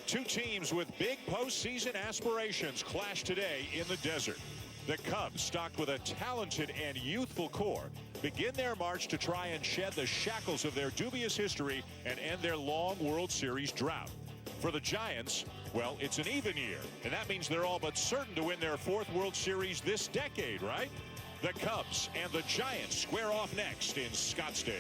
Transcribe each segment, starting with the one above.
Two teams with big postseason aspirations clash today in the desert. The Cubs, stocked with a talented and youthful core, begin their march to try and shed the shackles of their dubious history and end their long World Series drought. For the Giants, well, it's an even year, and that means they're all but certain to win their fourth World Series this decade, right? The Cubs and the Giants square off next in Scottsdale.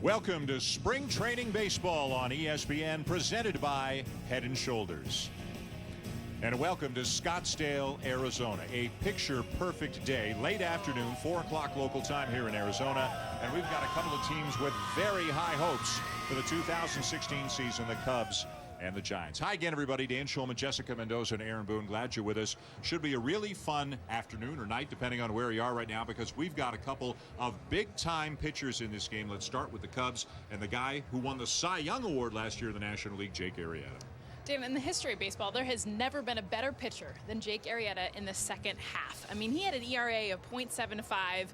Welcome to Spring Training Baseball on ESPN, presented by Head & Shoulders. And welcome to Scottsdale, Arizona. A picture-perfect day, late afternoon, 4 o'clock local time here in Arizona. And we've got a couple of teams with very high hopes for the 2016 season, the Cubs and the Giants. Hi again, everybody. Dan Schulman, Jessica Mendoza, and Aaron Boone. Glad you're with us. Should be a really fun afternoon or night, depending on where you are right now, because we've got a couple of big-time pitchers in this game. Let's start with the Cubs and the guy who won the Cy Young Award last year in the National League, Jake Arrieta. Dave, in the history of baseball, there has never been a better pitcher than Jake Arrieta in the second half. I mean, he had an ERA of .75.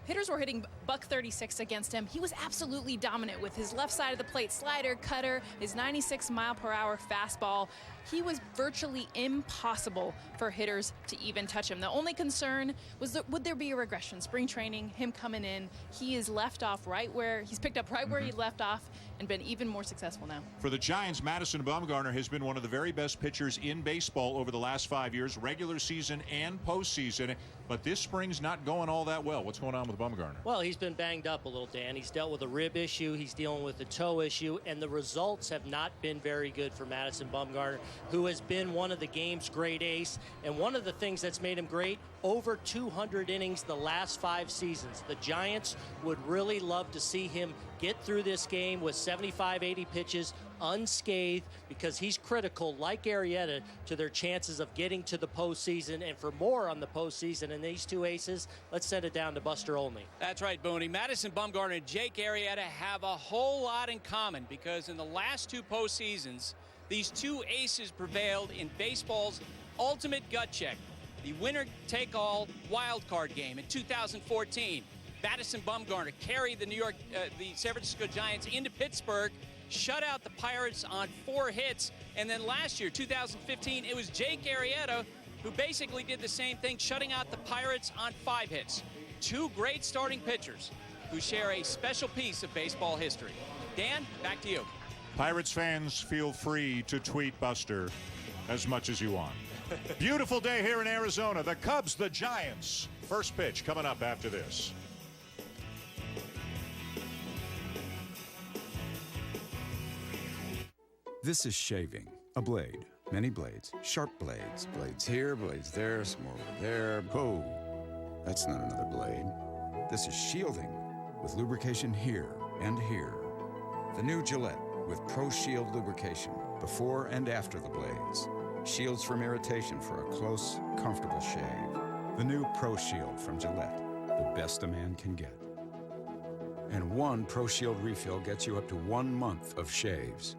Hitters were hitting .136 against him. He was absolutely dominant with his left side of the plate slider, cutter, his 96-mile-per-hour fastball. He was virtually impossible for hitters to even touch him. The only concern was that would there be a regression? Spring training, him coming in, he is left off right where he's picked up right where he left off and been even more successful now. For the Giants, Madison Bumgarner has been one of the very best pitchers in baseball over the last 5 years, regular season and postseason. But this spring's not going all that well. What's going on with Bumgarner? Well, he's been banged up a little, Dan. He's dealt with a rib issue. He's dealing with a toe issue. And the results have not been very good for Madison Bumgarner, who has been one of the game's great ace. And one of the things that's made him great, over 200 innings the last 5 seasons. The Giants would really love to see him get through this game with 75, 80 pitches unscathed, because he's critical, like Arrieta, to their chances of getting to the postseason. And for more on the postseason and these two aces, let's send it down to Buster Olney. That's right, Booney. Madison Bumgarner and Jake Arrieta have a whole lot in common, because in the last 2 postseasons, these two aces prevailed in baseball's ultimate gut check, the winner-take-all wild card game in 2014. Madison Bumgarner carried the San Francisco Giants into Pittsburgh, shut out the Pirates on 4 hits, and then last year, 2015, it was Jake Arrieta who basically did the same thing, shutting out the Pirates on 5 hits. 2 great starting pitchers who share a special piece of baseball history. Dan, back to you. Pirates fans, feel free to tweet Buster as much as you want. Beautiful day here in Arizona. The Cubs, the Giants. First pitch coming up after this. This is shaving, a blade, many blades, sharp blades, blades here, blades there, some over there. Oh, that's not another blade. This is shielding with lubrication here and here. The new Gillette with Pro Shield lubrication before and after the blades. Shields from irritation for a close, comfortable shave. The new Pro Shield from Gillette, the best a man can get. And one Pro Shield refill gets you up to 1 month of shaves.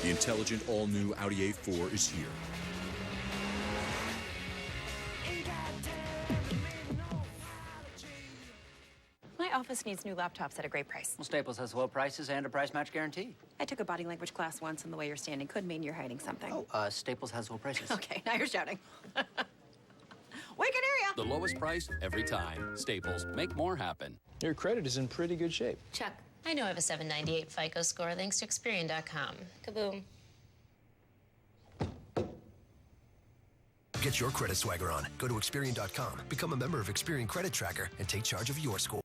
The intelligent, all-new Audi A4 is here. My office needs new laptops at a great price. Well, Staples has low prices and a price match guarantee. I took a body language class once, and the way you're standing could mean you're hiding something. Oh, Staples has low prices. Okay, now you're shouting. We can hear ya! The lowest price every time. Staples. Make more happen. Your credit is in pretty good shape. Chuck, I know I have a 798 FICO score thanks to Experian.com. Kaboom. Get your credit swagger on. Go to Experian.com, become a member of Experian Credit Tracker, and take charge of your score.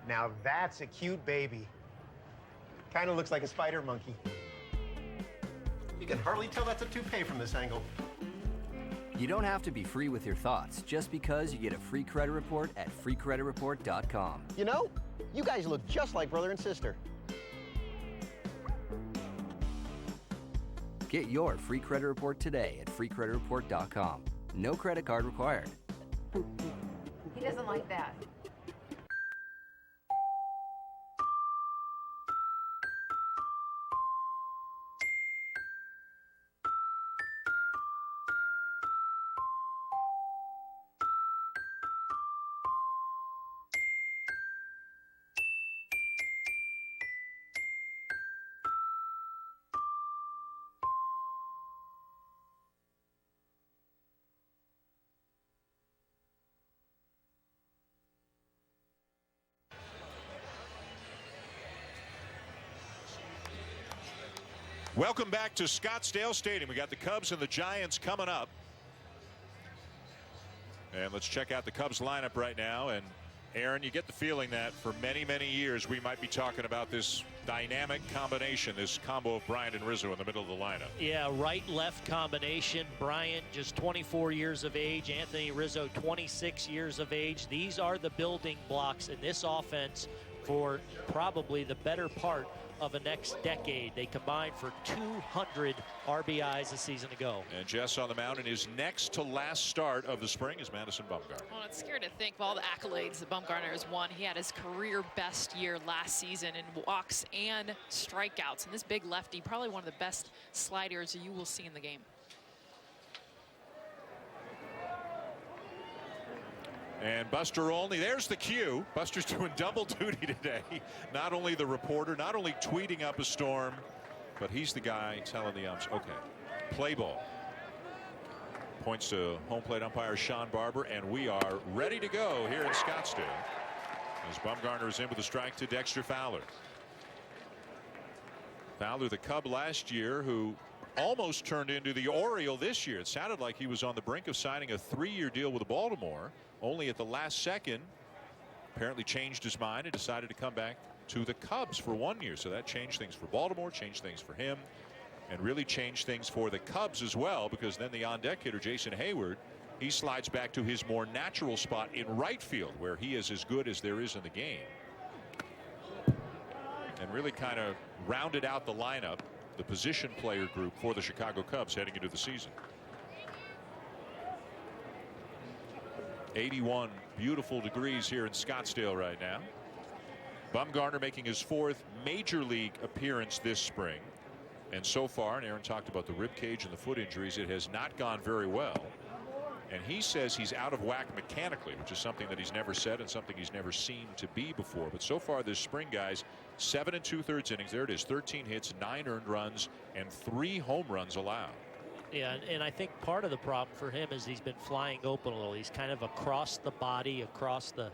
Now that's a cute baby. Kind of looks like a spider monkey. You can hardly tell that's a toupee from this angle. You don't have to be free with your thoughts just because you get a free credit report at freecreditreport.com. You know, you guys look just like brother and sister. Get your free credit report today at freecreditreport.com. No credit card required. He doesn't like that. Welcome back to Scottsdale Stadium. We got the Cubs and the Giants coming up. And let's check out the Cubs lineup right now. And Aaron, you get the feeling that for many, many years we might be talking about this dynamic combination, this combo of Bryant and Rizzo in the middle of the lineup. Yeah, right-left combination. Bryant just 24 years of age. Anthony Rizzo 26 years of age. These are the building blocks in this offense for probably the better part of a next decade. They combined for 200 RBIs a season ago. And Jess on the mound in his next to last start of the spring is Madison Bumgarner. Well, it's scary to think of all the accolades that Bumgarner has won. He had his career best year last season in walks and strikeouts. And this big lefty, probably one of the best sliders you will see in the game. And Buster Olney, there's the cue. Buster's doing double duty today. Not only the reporter, not only tweeting up a storm, but he's the guy telling the umps, okay, play ball. Points to home plate umpire Sean Barber, and we are ready to go here in Scottsdale as Bumgarner is in with a strike to Dexter Fowler. Fowler, the Cub last year, who almost turned into the Oriole this year. It sounded like he was on the brink of signing a 3-year deal with Baltimore. Only at the last second, apparently changed his mind and decided to come back to the Cubs for 1 year. So that changed things for Baltimore, changed things for him, and really changed things for the Cubs as well, because then the on-deck hitter, Jason Hayward, he slides back to his more natural spot in right field, where he is as good as there is in the game. And really kind of rounded out the lineup, the position player group for the Chicago Cubs heading into the season. 81 beautiful degrees here in Scottsdale right now. Bumgarner making his 4th major league appearance this spring. And so far, and Aaron talked about the rib cage and the foot injuries, it has not gone very well. And he says he's out of whack mechanically, which is something that he's never said and something he's never seemed to be before. But so far this spring, guys, 7 2/3 innings. There it is, 13 hits, 9 earned runs, and 3 home runs allowed. Yeah, and I think part of the problem for him is he's been flying open a little. He's kind of across the body, across the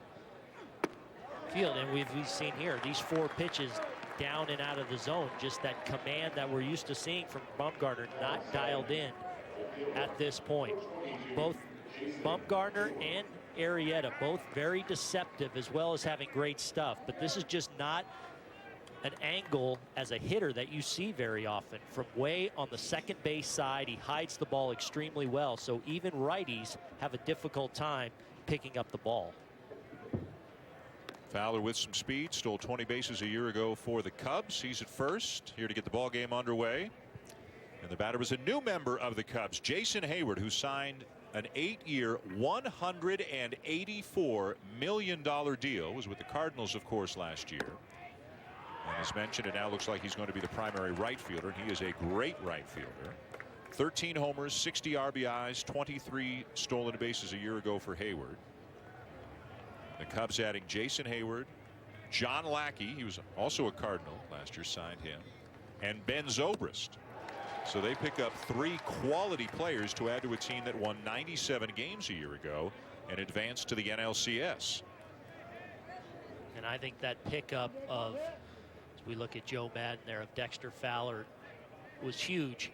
field. And we've seen here these 4 pitches down and out of the zone. Just that command that we're used to seeing from Bumgarner not dialed in at this point. Both Bumgarner and Arrieta, both very deceptive as well as having great stuff. But this is just not an angle as a hitter that you see very often. From way on the second base side, he hides the ball extremely well, so even righties have a difficult time picking up the ball. Fowler with some speed, stole 20 bases a year ago for the Cubs. He's at first, here to get the ball game underway. And the batter was a new member of the Cubs, Jason Hayward, who signed an 8-year $184 million deal. Was with the Cardinals, of course, last year. And as mentioned, it now looks like he's going to be the primary right fielder, and he is a great right fielder. 13 homers, 60 RBIs, 23 stolen bases a year ago for Hayward. The Cubs adding Jason Hayward, John Lackey, he was also a Cardinal last year, signed him, and Ben Zobrist. So they pick up 3 quality players to add to a team that won 97 games a year ago and advanced to the NLCS. And I think that pickup of, as we look at Joe Madden there, of Dexter Fowler was huge,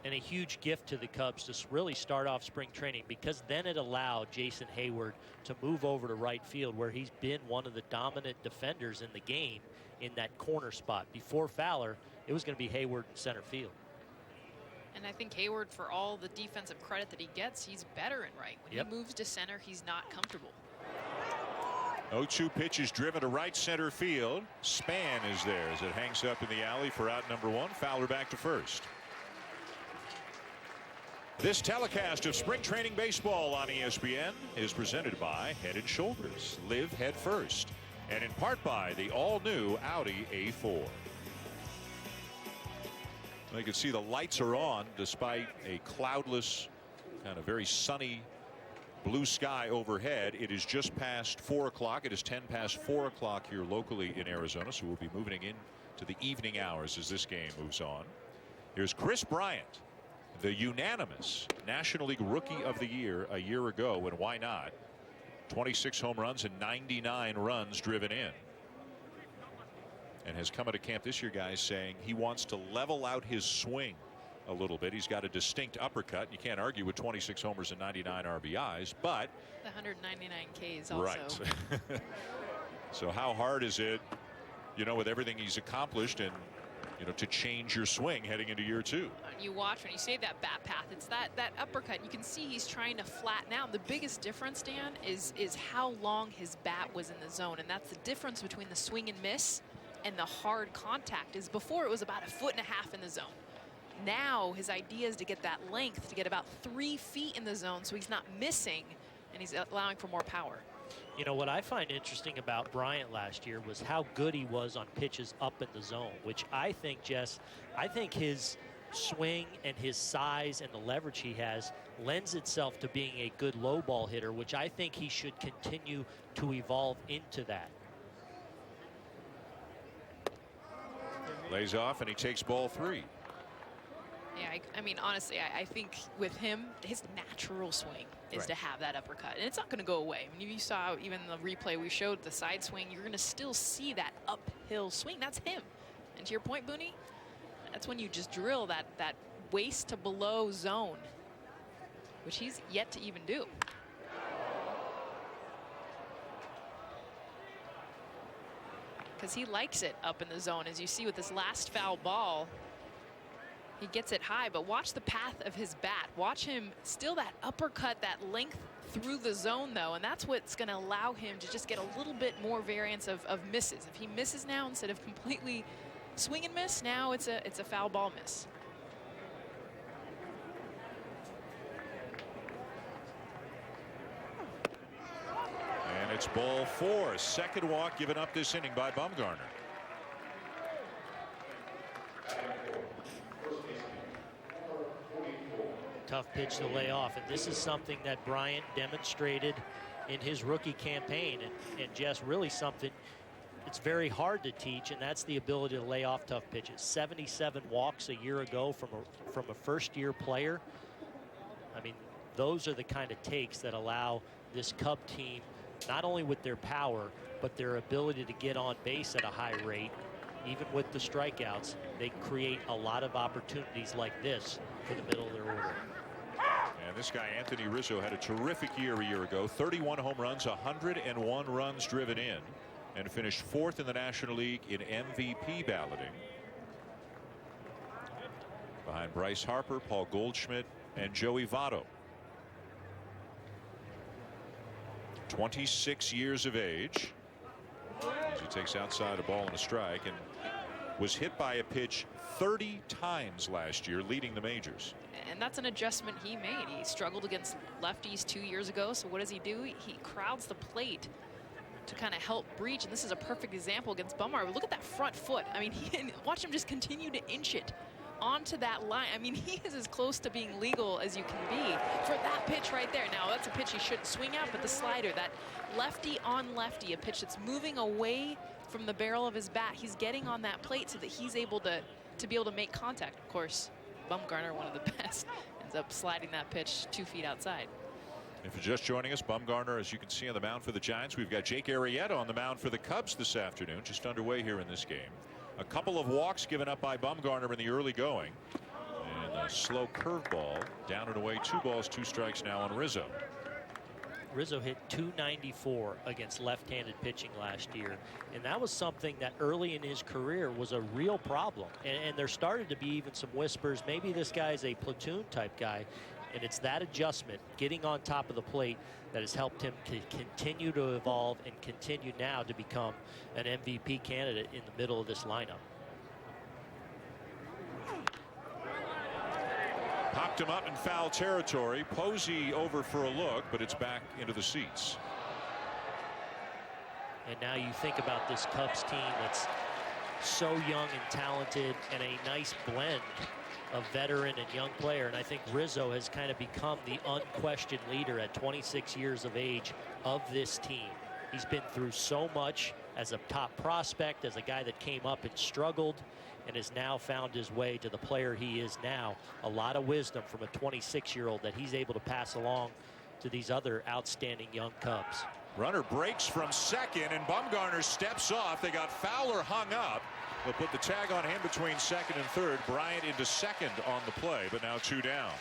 and a huge gift to the Cubs to really start off spring training, because then it allowed Jason Hayward to move over to right field, where he's been one of the dominant defenders in the game in that corner spot. Before Fowler, it was going to be Hayward in center field. And I think Hayward, for all the defensive credit that he gets, he's better in right. When he moves to center, he's not comfortable. 0-2 pitch is driven to right center field. Span is there as it hangs up in the alley for out number 1. Fowler back to first. This telecast of spring training baseball on ESPN is presented by Head & Shoulders. Live head first. And in part by the all-new Audi A4. You can see the lights are on despite a cloudless, kind of very sunny blue sky overhead. It is just past 4 o'clock. It is 10 past 4 o'clock here locally in Arizona. So we'll be moving into the evening hours as this game moves on. Here's Chris Bryant, the unanimous National League Rookie of the Year a year ago. And why not? 26 home runs and 99 runs driven in. And has come out of camp this year, guys, saying he wants to level out his swing a little bit. He's got a distinct uppercut. You can't argue with 26 homers and 99 RBIs, but the 199 Ks also. Right. So how hard is it, with everything he's accomplished, and to change your swing heading into year 2? You watch when you say that bat path, it's that uppercut. You can see he's trying to flatten out. The biggest difference, Dan, is how long his bat was in the zone, and that's the difference between the swing and miss and the hard contact. Is before it was about 1.5 feet in the zone. Now his idea is to get that length, to get about 3 feet in the zone, so he's not missing and he's allowing for more power. What I find interesting about Bryant last year was how good he was on pitches up in the zone, which I think, Jess, his swing and his size and the leverage he has lends itself to being a good low ball hitter, which I think he should continue to evolve into that. Lays off and he takes ball 3. Yeah, I mean, honestly, I think with him, his natural swing is to have that uppercut. And it's not going to go away. I mean, you saw even the replay we showed, the side swing, you're going to still see that uphill swing. That's him. And to your point, Booney, that's when you just drill that waist to below zone, which he's yet to even do. Because he likes it up in the zone. As you see with this last foul ball, he gets it high, but watch the path of his bat. Watch him still that uppercut, that length through the zone, though, and that's what's going to allow him to just get a little bit more variance of misses. If he misses now, instead of completely swing and miss, now it's a foul ball miss. And it's ball 4. Second walk given up this inning by Bumgarner. Tough pitch to lay off, and this is something that Bryant demonstrated in his rookie campaign, and just really something it's very hard to teach, and that's the ability to lay off tough pitches. 77 walks a year ago from a first-year player. I mean, those are the kind of takes that allow this Cub team, not only with their power, but their ability to get on base at a high rate. Even with the strikeouts, they create a lot of opportunities like this for the middle of their order. And this guy, Anthony Rizzo, had a terrific year a year ago. 31 home runs, 101 runs driven in, and finished 4th in the National League in MVP balloting, behind Bryce Harper, Paul Goldschmidt, and Joey Votto. 26 years of age, as he takes outside a ball and a strike, and was hit by a pitch 30 times last year, leading the majors. And that's an adjustment he made. He struggled against lefties 2 years ago. So what does he do? He crowds the plate to kind of help breach. And this is a perfect example against Bumgarner. Look at that front foot. I mean, watch him just continue to inch it onto that line. I mean, he is as close to being legal as you can be for that pitch right there. Now, that's a pitch he shouldn't swing at, but the slider, that lefty on lefty, a pitch that's moving away from the barrel of his bat. He's getting on that plate so that he's able to be able to make contact. Of course, Bumgarner, one of the best, ends up sliding that pitch 2 feet outside. If you're just joining us, Bumgarner, as you can see on the mound for the Giants, we've got Jake Arrieta on the mound for the Cubs this afternoon, just underway here in this game. A couple of walks given up by Bumgarner in the early going, and a slow curveball down and away. 2 balls, 2 strikes now on Rizzo. Rizzo hit .294 against left-handed pitching last year, and that was something that early in his career was a real problem. And there started to be even some whispers, maybe this guy's a platoon type guy, and it's that adjustment, getting on top of the plate, that has helped him to continue to evolve and continue now to become an MVP candidate in the middle of this lineup. Popped him up in foul territory. Posey over for a look, but it's back into the seats. And now you think about this Cubs team that's so young and talented, and a nice blend of veteran and young player. And I think Rizzo has kind of become the unquestioned leader at 26 years of age of this team. He's been through so much as a top prospect, as a guy that came up and struggled, and has now found his way to the player he is now. A lot of wisdom from a 26-year-old that he's able to pass along to these other outstanding young Cubs. Runner breaks from second, and Bumgarner steps off. They got Fowler hung up. They'll put the tag on him between second and third. Bryant into second on the play, but now 2 down.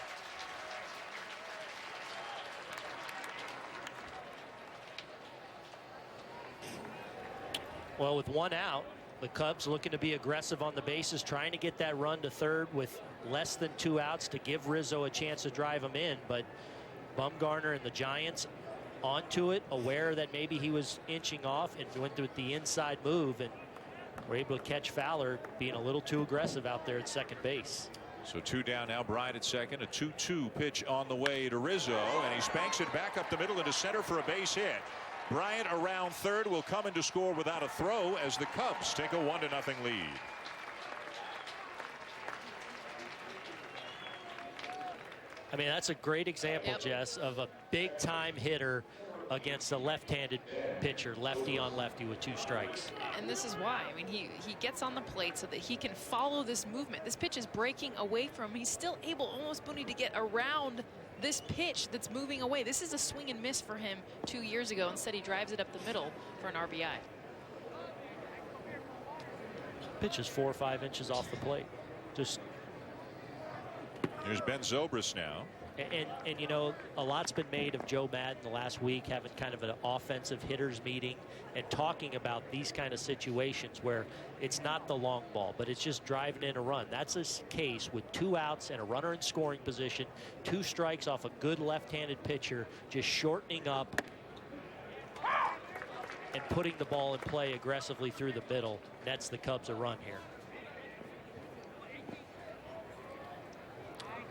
Well, with 1 out, the Cubs looking to be aggressive on the bases, trying to get that run to third with less than 2 outs to give Rizzo a chance to drive him in. But Bumgarner and the Giants onto it, aware that maybe he was inching off, and went with the inside move, and were able to catch Fowler being a little too aggressive out there at second base. So 2 down now. Bryant at second. A 2-2 pitch on the way to Rizzo, and he spanks it back up the middle into center for a base hit. Bryant around third will come in to score without a throw as the Cubs take a 1-0 lead. I mean, that's a great example, Jess, of a big-time hitter against a left-handed pitcher, lefty on lefty with 2 strikes. And this is why. I mean, he gets on the plate so that he can follow this movement. This pitch is breaking away from him. He's still able, almost Booney, to get around this pitch that's moving away. This is a swing and miss for him 2 years ago. Instead, he drives it up the middle for an RBI. Pitch is 4 or 5 inches off the plate. Just. Here's Ben Zobrist now. And you know, a lot's been made of Joe Madden the last week, having kind of an offensive hitters meeting and talking about these kind of situations where it's not the long ball, but it's just driving in a run. That's this case with 2 outs and a runner in scoring position, 2 strikes off a good left-handed pitcher, just shortening up and putting the ball in play aggressively through the middle. Nets the Cubs a run here.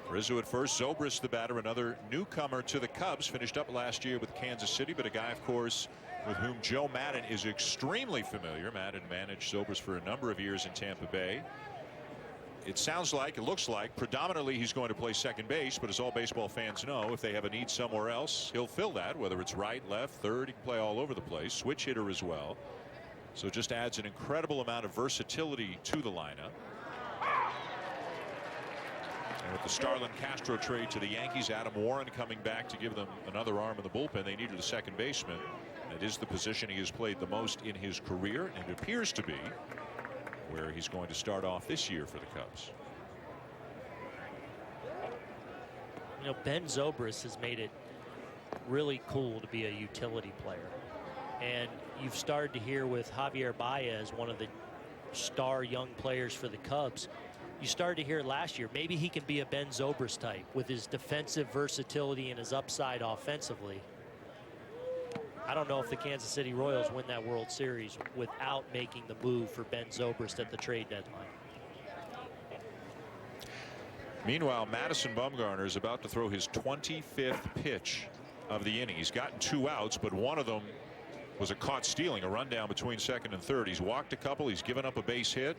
Rizzo at first. Zobrist the batter, another newcomer to the Cubs. Finished up last year with Kansas City, but a guy, of course, with whom Joe Madden is extremely familiar. Madden managed Zobrist for a number of years in Tampa Bay. It sounds like, it looks like, predominantly he's going to play second base, but as all baseball fans know, if they have a need somewhere else, he'll fill that, whether it's right, left, third. He can play all over the place. Switch hitter as well. So just adds an incredible amount of versatility to the lineup. And with the Starlin Castro trade to the Yankees, Adam Warren coming back to give them another arm in the bullpen. They needed a second baseman. It is the position he has played the most in his career, and it appears to be where he's going to start off this year for the Cubs. You know, Ben Zobrist has made it really cool to be a utility player. And you've started to hear with Javier Baez, one of the star young players for the Cubs. You started to hear last year, maybe he can be a Ben Zobrist type with his defensive versatility and his upside offensively. I don't know if the Kansas City Royals win that World Series without making the move for Ben Zobrist at the trade deadline. Meanwhile, Madison Bumgarner is about to throw his 25th pitch of the inning. He's gotten 2 outs, but one of them was a caught stealing, a rundown between second and third. He's walked a couple. He's given up a base hit.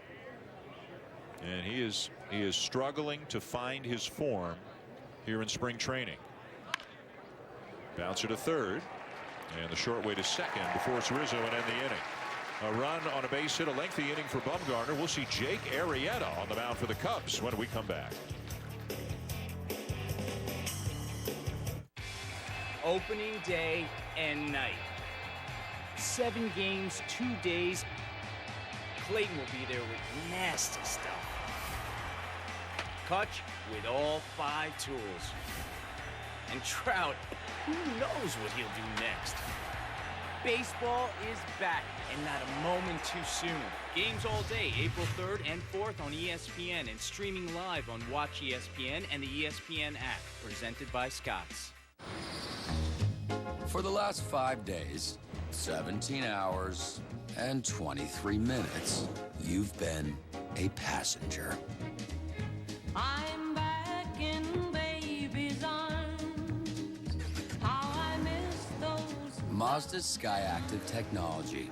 And he is struggling to find his form here in spring training. Bouncer to third, and the short way to second before it's Rizzo and end the inning. A run on a base hit, a lengthy inning for Bumgarner. We'll see Jake Arrieta on the mound for the Cubs when we come back. Opening day and night. 7 games, 2 days. Clayton will be there with nasty stuff. Kutch with all 5 tools. And Trout, who knows what he'll do next? Baseball is back, and not a moment too soon. Games all day, April 3rd and 4th on ESPN and streaming live on Watch ESPN and the ESPN app, presented by Scott's. For the last 5 days, 17 hours, and 23 minutes, you've been a passenger. I'm back in baby's arms. How I miss those. Mazda's Skyactiv technology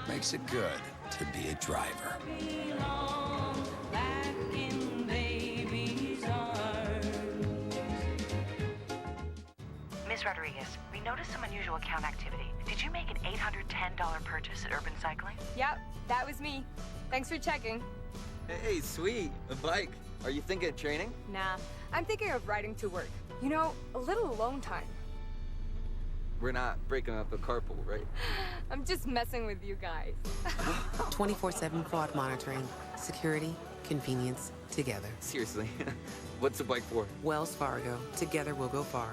makes it good to be a driver. Back in baby's arms. Ms. Rodriguez, we noticed some unusual account activity. Did you make an $810 purchase at Urban Cycling? Yep, that was me. Thanks for checking. Hey, sweet. A bike. Are you thinking of training? Nah, I'm thinking of riding to work. You know, a little alone time. We're not breaking up the carpool, right? I'm just messing with you guys. 24/7 fraud monitoring, security, convenience, together. Seriously, what's the bike for? Wells Fargo. Together we'll go far.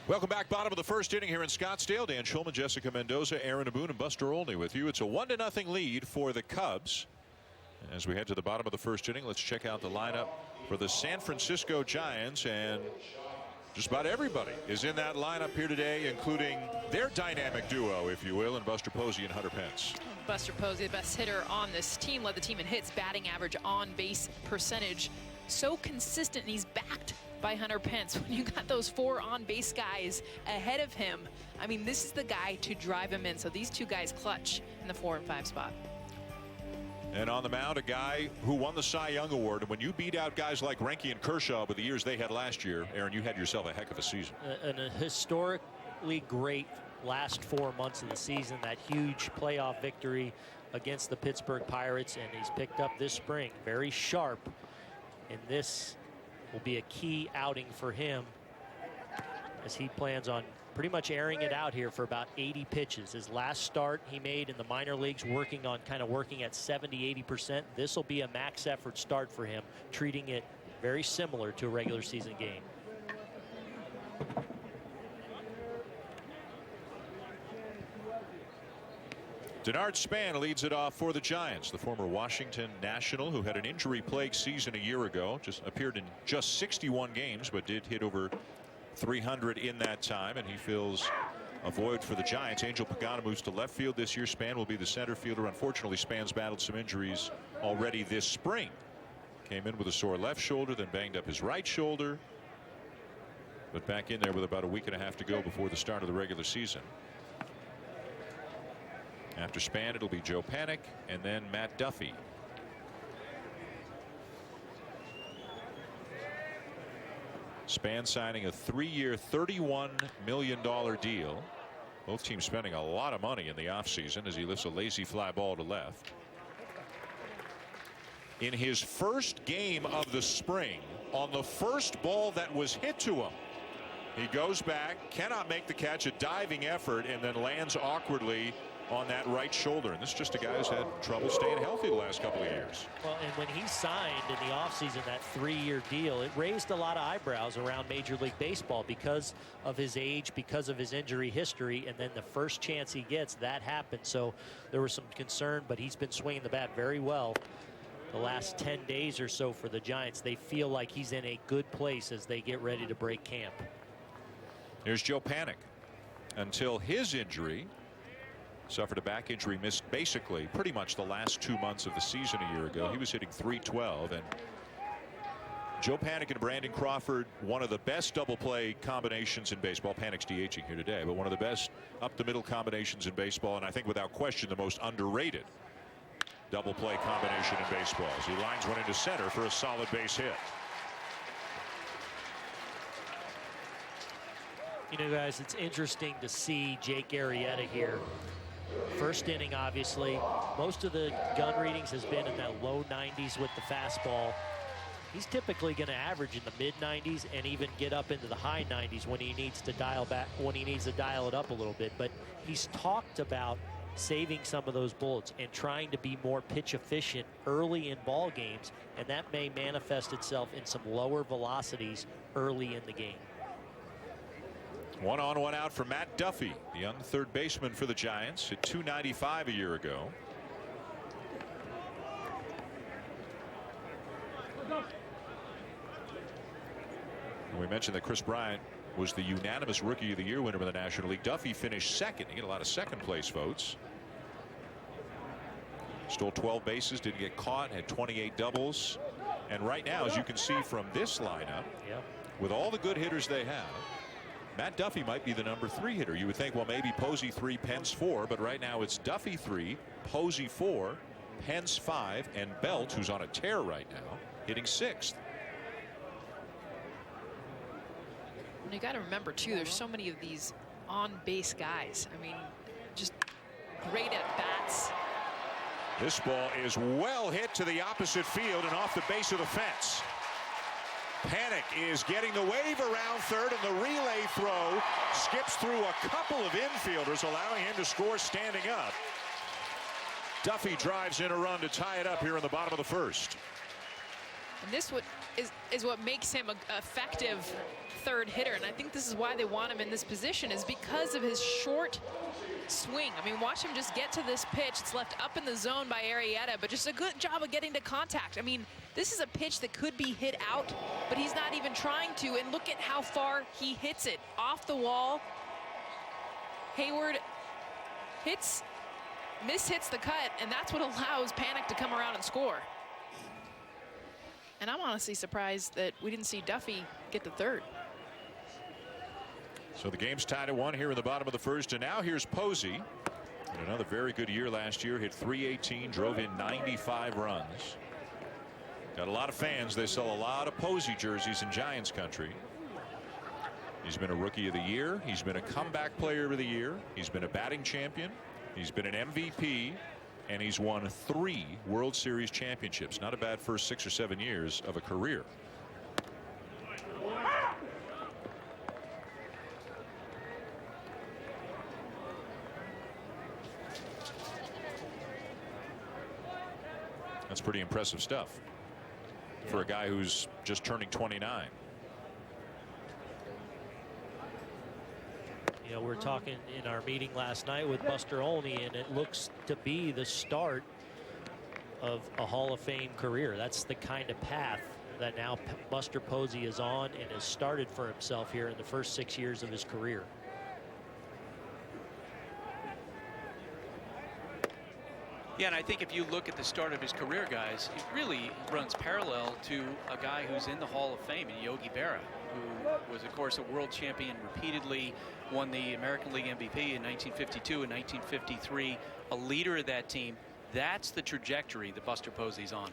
Welcome back. Bottom of the first inning here in Scottsdale. Dan Schulman, Jessica Mendoza, Aaron Aboon, and Buster Olney with you. It's a 1-0 lead for the Cubs. As we head to the bottom of the first inning, let's check out the lineup for the San Francisco Giants. And just about everybody is in that lineup here today, including their dynamic duo, if you will, and Buster Posey and Hunter Pence. Buster Posey, the best hitter on this team, led the team in hits, batting average, on base percentage. So consistent, and he's backed by Hunter Pence. When you got those 4 on-base guys ahead of him, I mean, this is the guy to drive him in. So these two guys clutch in the 4 and 5 spot. And on the mound, a guy who won the Cy Young Award. And when you beat out guys like Reinke and Kershaw with the years they had last year, Aaron, you had yourself a heck of a season. A historically great last 4 months of the season. That huge playoff victory against the Pittsburgh Pirates, and he's picked up this spring. Very sharp, and this will be a key outing for him as he plans on pretty much airing it out here for about 80 pitches. His last start he made in the minor leagues, working at 70–80%. This will be a max effort start for him, treating it very similar to a regular season game. Denard Span leads it off for the Giants. The former Washington National, who had an injury-plagued season a year ago, just appeared in just 61 games, but did hit over 300 in that time, and he fills a void for the Giants. Angel Pagano moves to left field this year. Span will be the center fielder. Unfortunately, Span's battled some injuries already this spring. Came in with a sore left shoulder, then banged up his right shoulder, but back in there with about a week and a half to go before the start of the regular season. After Span, it'll be Joe Panik and then Matt Duffy. Span signing a 3-year, $31 million deal. Both teams spending a lot of money in the offseason as he lifts a lazy fly ball to left. In his first game of the spring, on the first ball that was hit to him, he goes back, cannot make the catch, a diving effort, and then lands awkwardly on that right shoulder. And this is just a guy who's had trouble staying healthy the last couple of years. Well, and when he signed in the offseason that 3-year deal, it raised a lot of eyebrows around Major League Baseball because of his age, because of his injury history, and then the first chance he gets, that happened. So there was some concern, but he's been swinging the bat very well the last 10 days or so for the Giants. They feel like he's in a good place as they get ready to break camp. Here's Joe Panik. Until his injury, suffered a back injury, missed basically pretty much the last 2 months of the season a year ago. He was hitting .312, and Joe Panik and Brandon Crawford, one of the best double play combinations in baseball. Panik's DHing here today, but one of the best up the middle combinations in baseball, and I think without question the most underrated double play combination in baseball. As he lines one into center for a solid base hit. You know, guys, it's interesting to see Jake Arrieta here. First inning, obviously. Most of the gun readings has been in that low 90s with the fastball. He's typically going to average in the mid 90s and even get up into the high 90s when he needs to dial back, when he needs to dial it up a little bit. But he's talked about saving some of those bullets and trying to be more pitch efficient early in ball games, and that may manifest itself in some lower velocities early in the game. 1 on, 1 out for Matt Duffy, the young third baseman for the Giants, hit .295 a year ago. We mentioned that Chris Bryant was the unanimous Rookie of the Year winner in the National League. Duffy finished second. He got a lot of second place votes. Stole 12 bases, didn't get caught, had 28 doubles. And right now, as you can see from this lineup, with all the good hitters they have, Matt Duffy might be the number 3 hitter. You would think, well, maybe Posey 3, Pence 4, but right now it's Duffy 3, Posey 4, Pence 5, and Belt, who's on a tear right now, hitting 6th. And you got to remember, too, there's so many of these on-base guys. I mean, just great at bats. This ball is well hit to the opposite field and off the base of the fence. Panic is getting the wave around third, and the relay throw skips through a couple of infielders, allowing him to score standing up. Duffy drives in a run to tie it up here in the bottom of the first. And this is what makes him an effective third hitter, and I think this is why they want him in this position, is because of his short swing. I mean, watch him just get to this pitch. It's left up in the zone by Arrieta, but just a good job of getting to contact. I mean, this is a pitch that could be hit out, but he's not even trying to, and look at how far he hits it. Off the wall. Hayward mishits the cut, and that's what allows Panic to come around and score. And I'm honestly surprised that we didn't see Duffy get the third. So the game's tied at 1 here in the bottom of the first, and now here's Posey. And another very good year last year, hit .318, drove in 95 runs. Got a lot of fans. They sell a lot of Posey jerseys in Giants country. He's been a Rookie of the Year. He's been a Comeback Player of the Year. He's been a batting champion. He's been an MVP. And he's won 3 World Series championships. Not a bad first 6 or 7 years of a career. That's pretty impressive stuff for a guy who's just turning 29. You know, we're talking in our meeting last night with Buster Olney, and it looks to be the start of a Hall of Fame career. That's the kind of path that now Buster Posey is on and has started for himself here in the first 6 years of his career. Yeah, and I think if you look at the start of his career, guys, it really runs parallel to a guy who's in the Hall of Fame, in Yogi Berra, who was, of course, a world champion repeatedly, won the American League MVP in 1952 and 1953, a leader of that team. That's the trajectory that Buster Posey's on.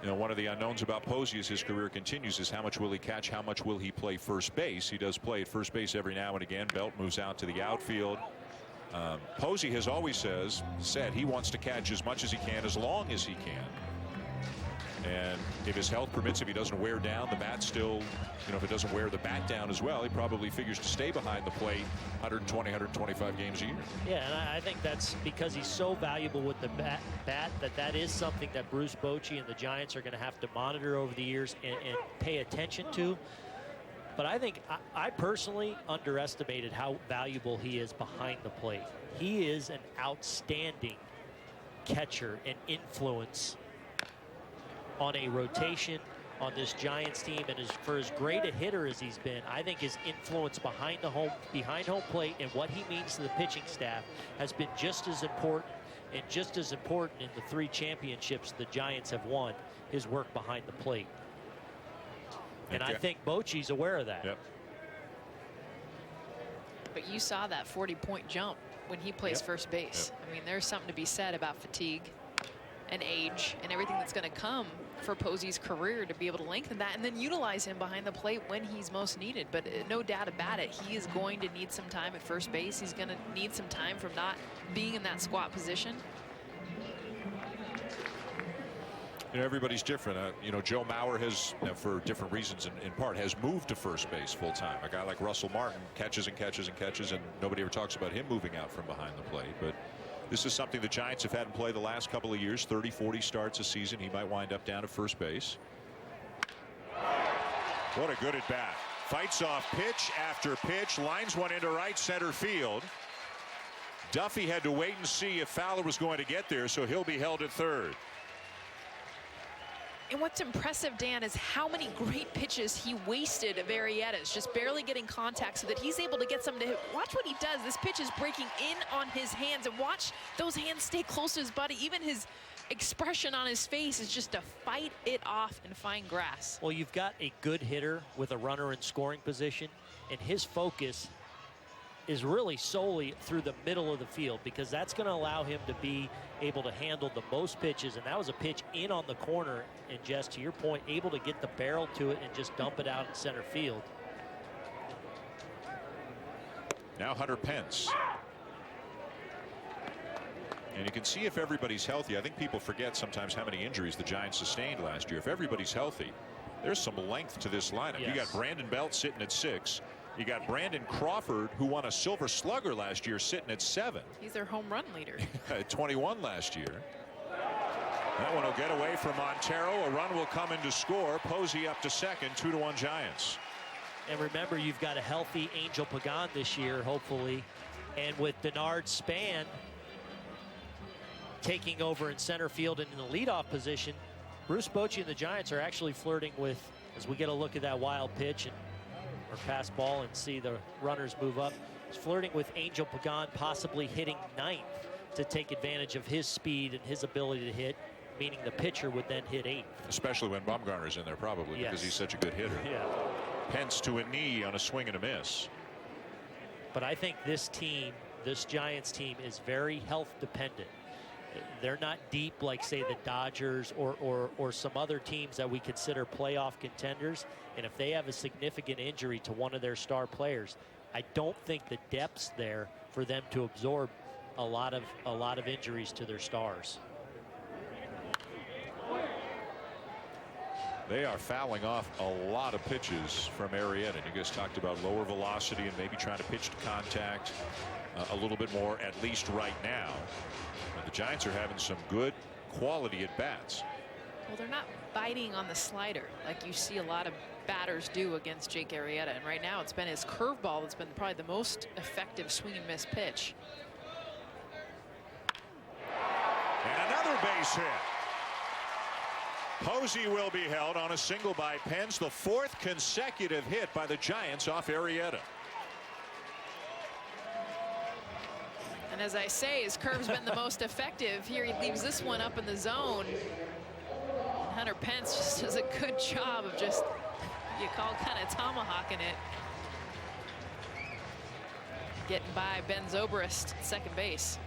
You know, one of the unknowns about Posey as his career continues is how much will he catch, how much will he play first base. He does play at first base every now and again. Belt moves out to the outfield. Posey has always said he wants to catch as much as he can, as long as he can. And if his health permits, if he doesn't wear down the bat still, you know, if it doesn't wear the bat down as well, he probably figures to stay behind the plate 120, 125 games a year. Yeah, and I think that's because he's so valuable with the bat that is something that Bruce Bochy and the Giants are going to have to monitor over the years and pay attention to. But I think I personally underestimated how valuable he is behind the plate. He is an outstanding catcher and influence on a rotation on this Giants team, and for as great a hitter as he's been, I think his influence behind home plate and what he means to the pitching staff has been just as important, and just as important in the 3 championships the Giants have won, his work behind the plate. And I think Bochy's aware of that. Yep. But you saw that 40-point jump when he plays first base. I mean, there's something to be said about fatigue and age and everything that's going to come for Posey's career to be able to lengthen that and then utilize him behind the plate when he's most needed. But no doubt about it, he is going to need some time at first base. He's going to need some time from not being in that squat position. You know, everybody's different. You know, Joe Mauer has, for different reasons in part, has moved to first base full time. A guy like Russell Martin catches and catches and catches, and nobody ever talks about him moving out from behind the plate. But This is something the Giants have had in play the last couple of years. 30-40 starts a season. He might wind up down at first base. What a good at bat. Fights off pitch after pitch. Lines one into right center field. Duffy had to wait and see if Fowler was going to get there, so he'll be held at third. And what's impressive, Dan, is how many great pitches he wasted of Arrieta's, just barely getting contact so that he's able to get some to hit. Watch what he does. This pitch is breaking in on his hands, and watch those hands stay close to his body. Even his expression on his face is just to fight it off and find grass. Well, you've got a good hitter with a runner in scoring position, and his focus is really solely through the middle of the field, because that's going to allow him to be able to handle the most pitches. And that was a pitch in on the corner, and just to your point, able to get the barrel to it and just dump it out in center field. Now Hunter Pence. And you can see if everybody's healthy. I think people forget sometimes how many injuries the Giants sustained last year. If everybody's healthy, there's some length to this lineup. Yes. You got Brandon Belt sitting at 6. You got Brandon Crawford, who won a Silver Slugger last year, sitting at 7. He's their home run leader. At 21 last year. That one will get away from Montero. A run will come in to score. Posey up to second. 2-1 Giants. And remember, you've got a healthy Angel Pagan this year, hopefully. And with Denard Span taking over in center field and in the leadoff position, Bruce Bochy and the Giants are actually flirting with, as we get a look at that wild pitch and or pass ball and see the runners move up, he's flirting with Angel Pagan possibly hitting 9th to take advantage of his speed and his ability to hit, meaning the pitcher would then hit 8th. Especially when Bumgarner's in there, probably, Yes. because he's such a good hitter. Yeah. Pence to a knee on a swing and a miss. But I think this team, this Giants team, is very health dependent. They're not deep like, say, the Dodgers or some other teams that we consider playoff contenders. And if they have a significant injury to one of their star players, I don't think the depth's there for them to absorb a lot of injuries to their stars. They are fouling off a lot of pitches from Arrieta. You guys talked about lower velocity and maybe trying to pitch to contact a little bit more, at least right now. But the Giants are having some good quality at bats. Well, they're not biting on the slider like you see a lot of batters do against Jake Arrieta. And right now it's been his curveball that's been probably the most effective swing and miss pitch. And another base hit. Posey will be held on a single by Pence, the 4th consecutive hit by the Giants off Arrieta. And as I say, his curve's been the most effective. Here he leaves this one up in the zone. And Hunter Pence just does a good job of just, you call kind of tomahawking it. Getting by Ben Zobrist at second base.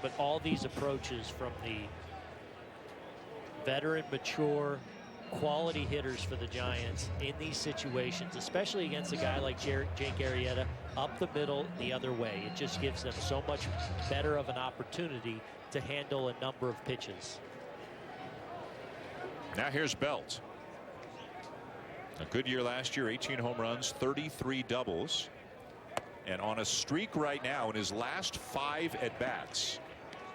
But all these approaches from the veteran, mature, quality hitters for the Giants in these situations, especially against a guy like Jake Arrieta, up the middle the other way. It just gives them so much better of an opportunity to handle a number of pitches. Now here's Belt. A good year last year, 18 home runs, 33 doubles. And on a streak right now in his last 5 at-bats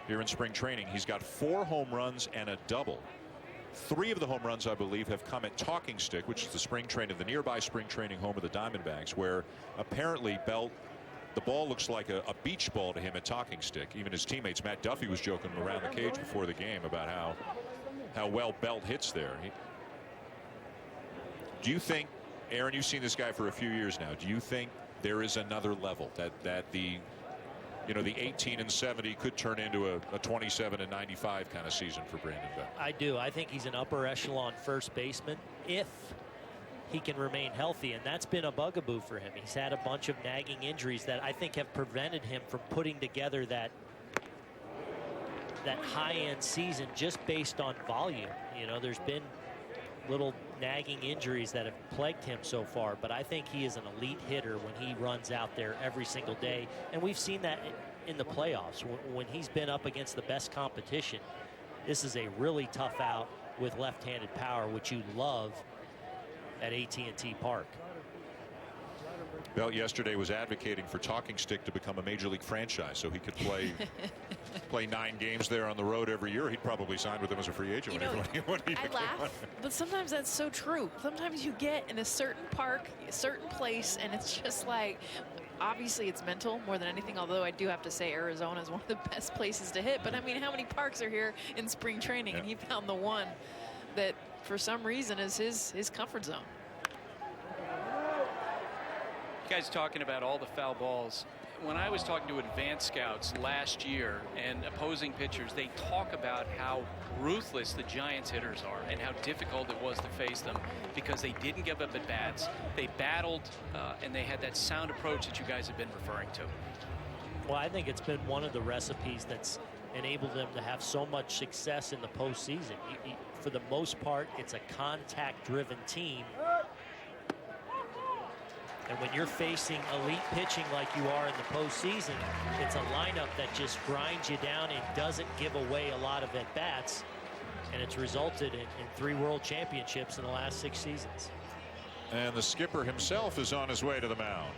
here in spring training, he's got 4 home runs and a double. 3 of the home runs, I believe, have come at Talking Stick, which is the spring training, the nearby spring training home of the Diamondbacks, where apparently Belt, the ball looks like a beach ball to him at Talking Stick. Even his teammates, Matt Duffy, was joking around the cage before the game about how well Belt hits there. Do you think, Aaron, you've seen this guy for a few years now, do you think there is another level that the 18 and 70 could turn into a 27 and 95 kind of season for Brandon Belt? I do. I think he's an upper echelon first baseman if he can remain healthy, and that's been a bugaboo for him. He's had a bunch of nagging injuries that I think have prevented him from putting together that high-end season just based on volume. There's been little nagging injuries that have plagued him so far, but I think he is an elite hitter when he runs out there every single day, and we've seen that in the playoffs when he's been up against the best competition. This is a really tough out with left-handed power, which you love at AT&T Park. Belt yesterday was advocating for Talking Stick to become a major league franchise so he could play 9 games there on the road every year. He'd probably sign with them as a free agent. I laugh, but sometimes that's so true. Sometimes you get in a certain park, a certain place, and it's just like, obviously it's mental more than anything, although I do have to say Arizona is one of the best places to hit. But I mean, how many parks are here in spring training? And he found the one that for some reason is his comfort zone. You guys talking about all the foul balls. When I was talking to advanced scouts last year and opposing pitchers, they talk about how ruthless the Giants hitters are and how difficult it was to face them because they didn't give up at bats. They battled and they had that sound approach that you guys have been referring to. Well, I think it's been one of the recipes that's enabled them to have so much success in the postseason. For the most part, it's a contact-driven team. And when you're facing elite pitching like you are in the postseason, it's a lineup that just grinds you down and doesn't give away a lot of at-bats. And it's resulted in 3 world championships in the last 6 seasons. And the skipper himself is on his way to the mound.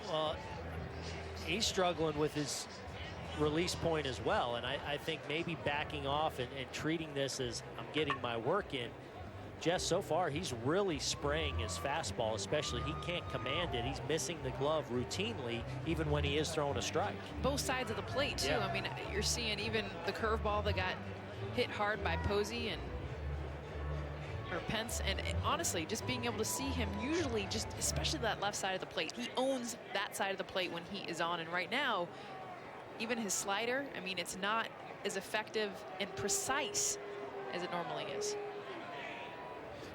Well, he's struggling with his release point as well. And I think maybe backing off and treating this as I'm getting my work in. Jess, so far, he's really spraying his fastball, especially. He can't command it. He's missing the glove routinely, even when he is throwing a strike. Both sides of the plate, too. Yeah. I mean, you're seeing even the curveball that got hit hard by Posey or Pence. And honestly, just being able to see him usually just, especially that left side of the plate, he owns that side of the plate when he is on. And right now, even his slider, I mean, it's not as effective and precise as it normally is.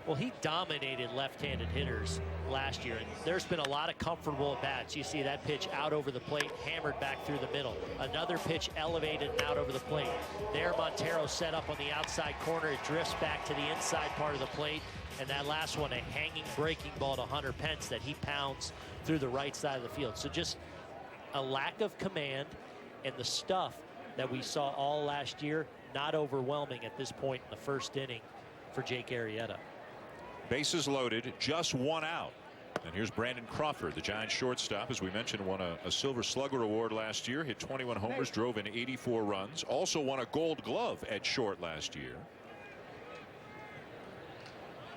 Well, he dominated left-handed hitters last year, and there's been a lot of comfortable at-bats. You see that pitch out over the plate, hammered back through the middle. Another pitch elevated and out over the plate. There, Montero set up on the outside corner. It drifts back to the inside part of the plate. And that last one, a hanging breaking ball to Hunter Pence that he pounds through the right side of the field. So just a lack of command, and the stuff that we saw all last year, not overwhelming at this point in the first inning for Jake Arrieta. Bases loaded, just 1 out. And here's Brandon Crawford, the Giants shortstop, as we mentioned, won a Silver Slugger Award last year, hit 21 homers, drove in 84 runs, also won a Gold Glove at short last year.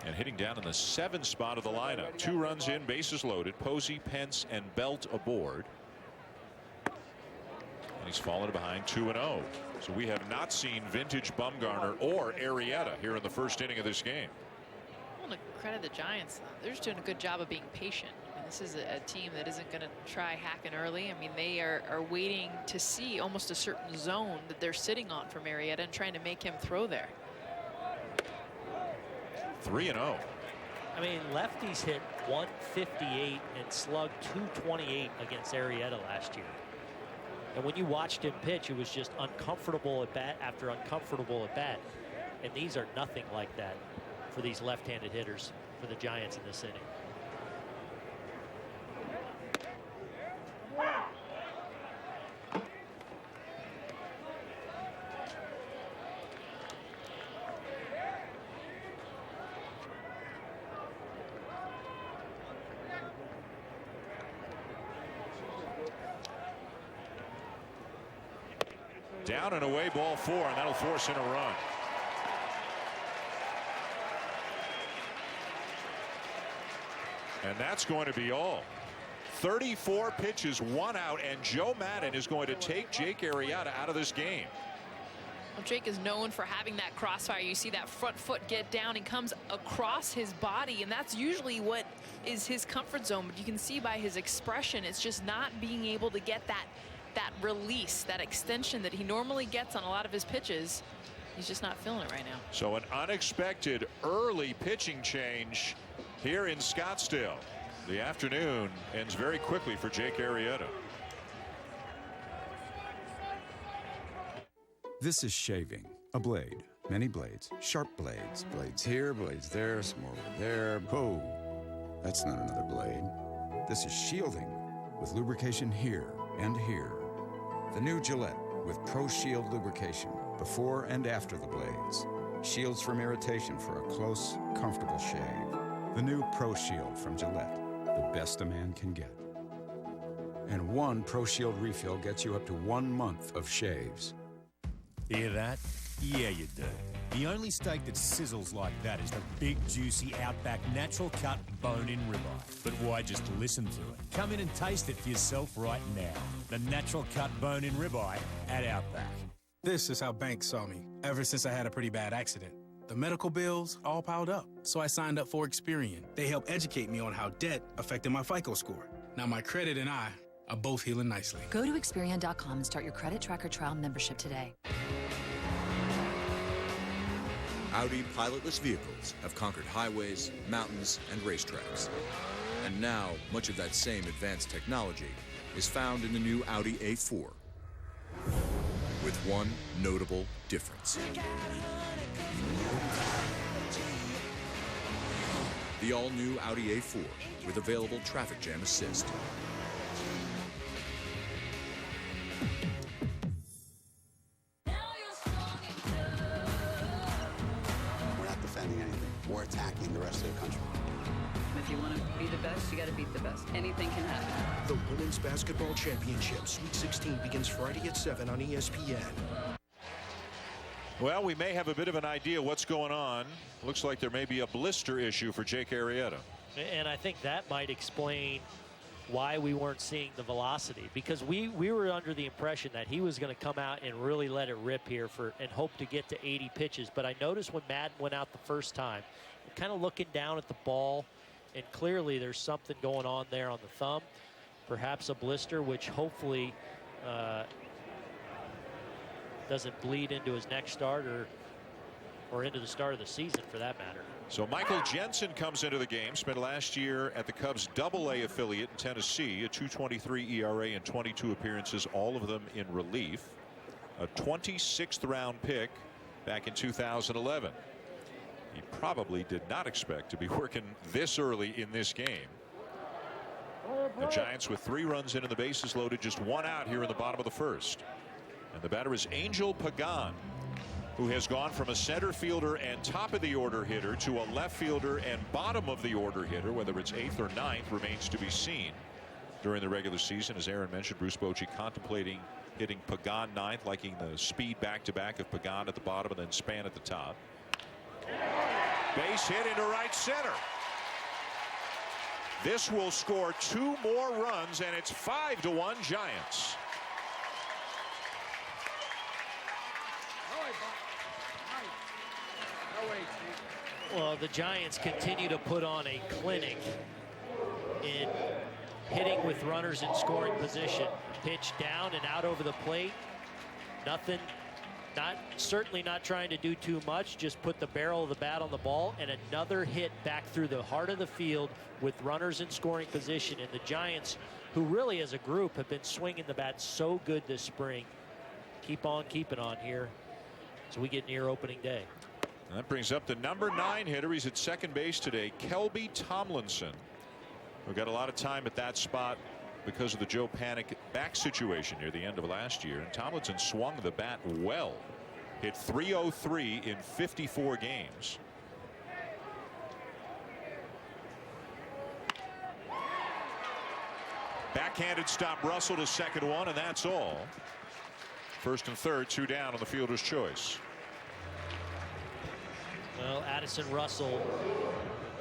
And hitting down in the 7th spot of the lineup. 2 runs in, bases loaded, Posey, Pence, and Belt aboard. And he's fallen behind 2-0. So we have not seen vintage Bumgarner or Arrieta here in the first inning of this game. To credit the Giants, they're just doing a good job of being patient. I mean, this is a team that isn't going to try hacking early. I mean, they are waiting to see almost a certain zone that they're sitting on from Arrieta and trying to make him throw there. 3-0. I mean, lefties hit 158 and slugged 228 against Arrieta last year. And when you watched him pitch, it was just uncomfortable at bat after uncomfortable at bat. And these are nothing like that for these left-handed hitters for the Giants in this inning. Down and away, ball 4, and that'll force in a run. And that's going to be all. 34 pitches, 1 out, and Joe Maddon is going to take Jake Arrieta out of this game. Well, Jake is known for having that crossfire. You see that front foot get down and comes across his body, and that's usually what is his comfort zone. But you can see by his expression, it's just not being able to get that release, that extension that he normally gets on a lot of his pitches. He's just not feeling it right now. So an unexpected early pitching change here in Scottsdale. The afternoon ends very quickly for Jake Arrieta. This is shaving, a blade, many blades, sharp blades, blades here, blades there, some over there. Whoa, that's not another blade. This is shielding with lubrication here and here. The new Gillette with Pro Shield lubrication before and after the blades. Shields from irritation for a close, comfortable shave. The new Pro Shield from Gillette, the best a man can get. And one Pro Shield refill gets you up to 1 month of shaves. Hear that? Yeah, you do. The only steak that sizzles like that is the big, juicy Outback natural cut bone-in ribeye. But why just listen to it? Come in and taste it for yourself right now. The natural cut bone-in ribeye at Outback. This is how banks saw me ever since I had a pretty bad accident. The medical bills all piled up, so I signed up for Experian. They helped educate me on how debt affected my FICO score. Now my credit and I are both healing nicely. Go to Experian.com and start your credit tracker trial membership today. Audi pilotless vehicles have conquered highways, mountains, and racetracks. And now, much of that same advanced technology is found in the new Audi A4. With one notable difference. The all-new Audi A4 with available traffic jam assist. We're not defending anything. We're attacking the rest of the country. If you want to be the best, you got to beat the best. Anything can happen. The Women's Basketball Championship, Sweet 16, begins Friday at 7 on ESPN. Well, we may have a bit of an idea what's going on. Looks like there may be a blister issue for Jake Arrieta. And I think that might explain why we weren't seeing the velocity, because we were under the impression that he was going to come out and really let it rip here and hope to get to 80 pitches. But I noticed when Madden went out the first time, kind of looking down at the ball, and clearly there's something going on there on the thumb, perhaps a blister, which hopefully doesn't bleed into his next start or into the start of the season for that matter. So Michael Jensen comes into the game, spent last year at the Cubs AA affiliate in Tennessee, a 2.23 ERA and 22 appearances, all of them in relief. A 26th round pick back in 2011. He probably did not expect to be working this early in this game. The Giants with 3 runs in and the bases loaded, just 1 out here in the bottom of the first. And the batter is Angel Pagan, who has gone from a center fielder and top of the order hitter to a left fielder and bottom of the order hitter. Whether it's 8th or 9th remains to be seen during the regular season. As Aaron mentioned, Bruce Bochy contemplating hitting Pagan 9th, liking the speed back-to-back of Pagan at the bottom and then Span at the top. Base hit into right center. This will score 2 more runs, and it's 5-1 Giants. Well, the Giants continue to put on a clinic in hitting with runners in scoring position. Pitch down and out over the plate. Nothing, certainly not trying to do too much, just put the barrel of the bat on the ball, and another hit back through the heart of the field with runners in scoring position. And the Giants, who really as a group have been swinging the bat so good this spring, keep on keeping on here as we get near opening day. And that brings up the number 9 hitter. He's at second base today, Kelby Tomlinson, who got a lot of time at that spot because of the Joe Panik back situation near the end of last year. And Tomlinson swung the bat well, hit .303 in 54 games. Backhanded stop Russell to second one, and that's all. First and third, 2 down on the fielder's choice. Well, Addison Russell,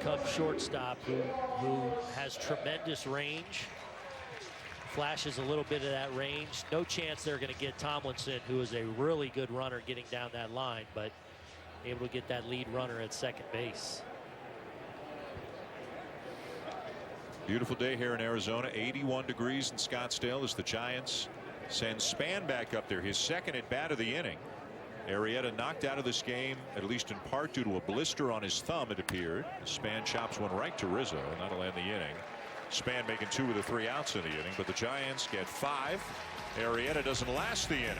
Cubs shortstop, who has tremendous range, flashes a little bit of that range. No chance they're going to get Tomlinson, who is a really good runner, getting down that line, but able to get that lead runner at second base. Beautiful day here in Arizona. 81 degrees in Scottsdale as the Giants send Span back up there, his second at bat of the inning. Arrieta knocked out of this game, at least in part due to a blister on his thumb, it appeared. Span chops one right to Rizzo, and that'll end the inning. Span making 2 of the 3 outs in the inning, but the Giants get 5. Arrieta doesn't last the inning.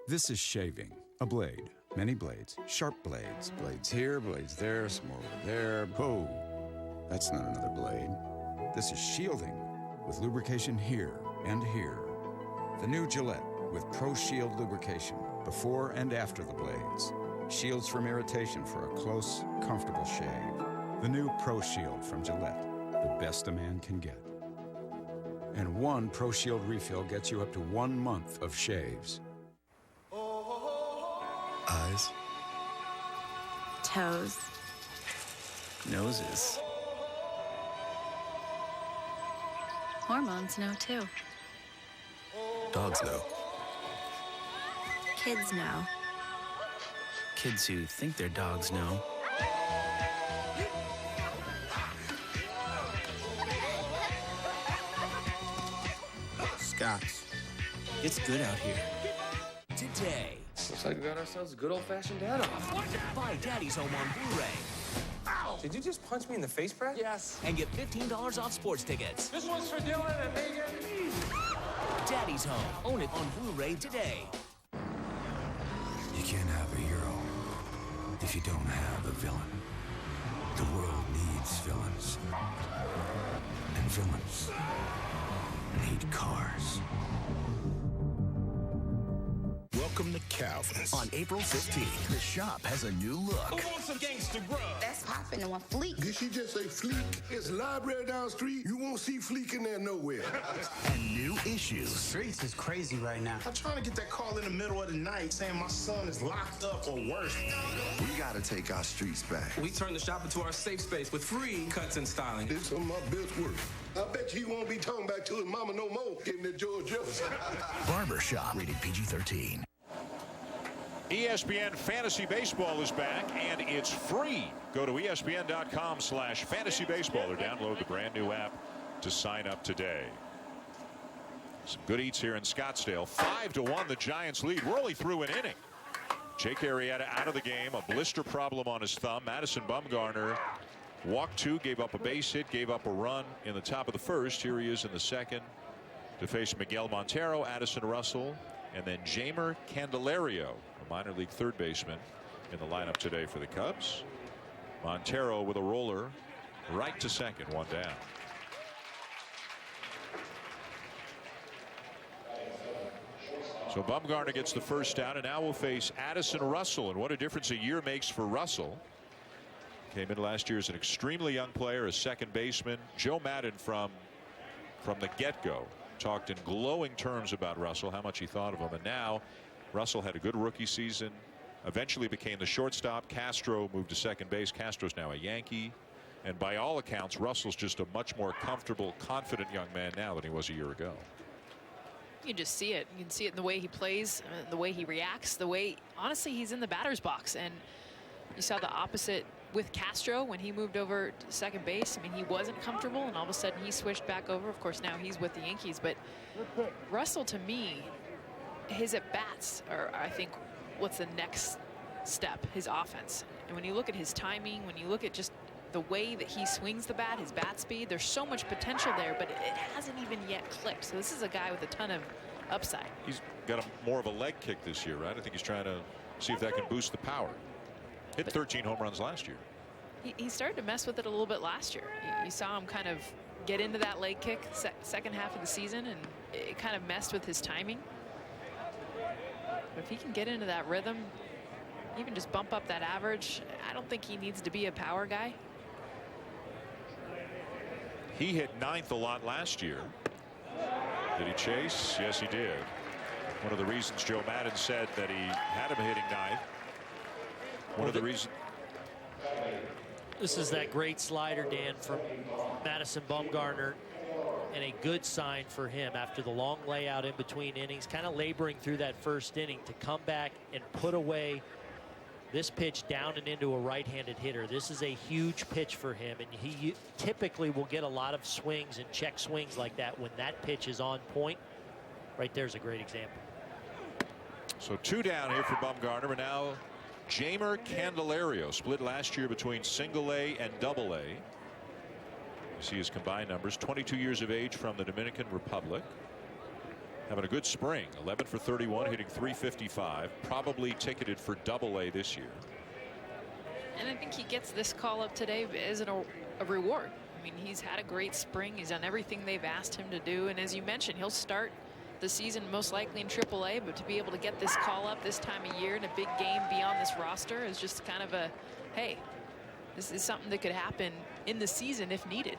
This is shaving, a blade, many blades, sharp blades, blades here, blades there, some over there. Whoa, that's not another blade. This is shielding with lubrication here and here. The new Gillette with Pro Shield lubrication before and after the blades. Shields from irritation for a close, comfortable shave. The new Pro Shield from Gillette, the best a man can get. And one Pro Shield refill gets you up to 1 month of shaves. Eyes. Toes. Noses. Hormones know too. Dogs know. Kids know. Kids who think their dogs know. Scott's. It's good out here. Today. Looks like we got ourselves a good old-fashioned dad-off. Buy Daddy's Home on Blu-ray. Did you just punch me in the face, Brad? Yes. And get $15 off sports tickets. This one's for Dylan and Megan. Daddy's Home. Own it on Blu-ray today. You can't have a hero if you don't have a villain. The world needs villains. And villains need cars. Welcome to Calvin's. On April 15th, the shop has a new look. Who wants some gangster grub? That's popping on fleek. Did she just say fleek? It's a library down the street. You won't see fleek in there nowhere. And new issues. Streets is crazy right now. I'm trying to get that call in the middle of the night saying my son is locked up or worse. We gotta take our streets back. We turn the shop into our safe space with free cuts and styling. It's some of my best work. I bet you he won't be talking back to his mama no more, getting that George Jefferson. Barbershop, rated PG-13. ESPN Fantasy Baseball is back, and it's free. Go to ESPN.com/fantasy baseball or download the brand new app to sign up today. Some good eats here in Scottsdale. 5-1 the Giants lead. We're only through an inning. Jake Arrieta out of the game, a blister problem on his thumb. Madison Bumgarner walked 2, gave up a base hit, gave up a run in the top of the first. Here he is in the second to face Miguel Montero, Addison Russell, and then Jeimer Candelario, a minor league third baseman, in the lineup today for the Cubs. Montero with a roller right to second, 1 down. So Bumgarner gets the first down, and now we'll face Addison Russell. And what a difference a year makes for Russell. Came in last year as an extremely young player, a second baseman. Joe Madden from the get-go talked in glowing terms about Russell, how much he thought of him. And now Russell had a good rookie season, eventually became the shortstop. Castro moved to second base. Castro's now a Yankee. And by all accounts, Russell's just a much more comfortable, confident young man now than he was a year ago. You just see it. You can see it in the way he plays, the way he reacts, the way, honestly, he's in the batter's box. And you saw the opposite with Castro when he moved over to second base. I mean, he wasn't comfortable, and all of a sudden he switched back over. Of course, now he's with the Yankees. But Russell, to me, his at-bats are, I think, what's the next step, his offense. And when you look at his timing, when you look at just the way that he swings the bat, his bat speed, there's so much potential there, but it hasn't even yet clicked. So this is a guy with a ton of upside. He's got more of a leg kick this year, right? I think he's trying to see if that can boost the power. Hit 13 home runs last year. He started to mess with it a little bit last year. You saw him kind of get into that leg kick second half of the season, and it kind of messed with his timing. But if he can get into that rhythm, even just bump up that average, I don't think he needs to be a power guy. He hit 9th a lot last year. Did he chase? Yes, he did. One of the reasons Joe Madden said that he had him hitting 9th. One of the reasons. This is that great slider, Dan, from Madison Bumgarner, and a good sign for him after the long layout in between innings, kind of laboring through that first inning to come back and put away this pitch down and into a right-handed hitter. This is a huge pitch for him, and he typically will get a lot of swings and check swings like that when that pitch is on point. Right there's a great example. So 2 down here for Bumgarner, and now Jeimer Candelario, split last year between single-A and double-A. You see his combined numbers, 22 years of age, from the Dominican Republic. Having a good spring, 11 for 31, hitting .355, probably ticketed for double-A this year. And I think he gets this call up today as a reward. I mean, he's had a great spring. He's done everything they've asked him to do. And as you mentioned, he'll start the season most likely in AAA, but to be able to get this call up this time of year in a big game beyond this roster is just kind of a, hey, this is something that could happen in the season if needed.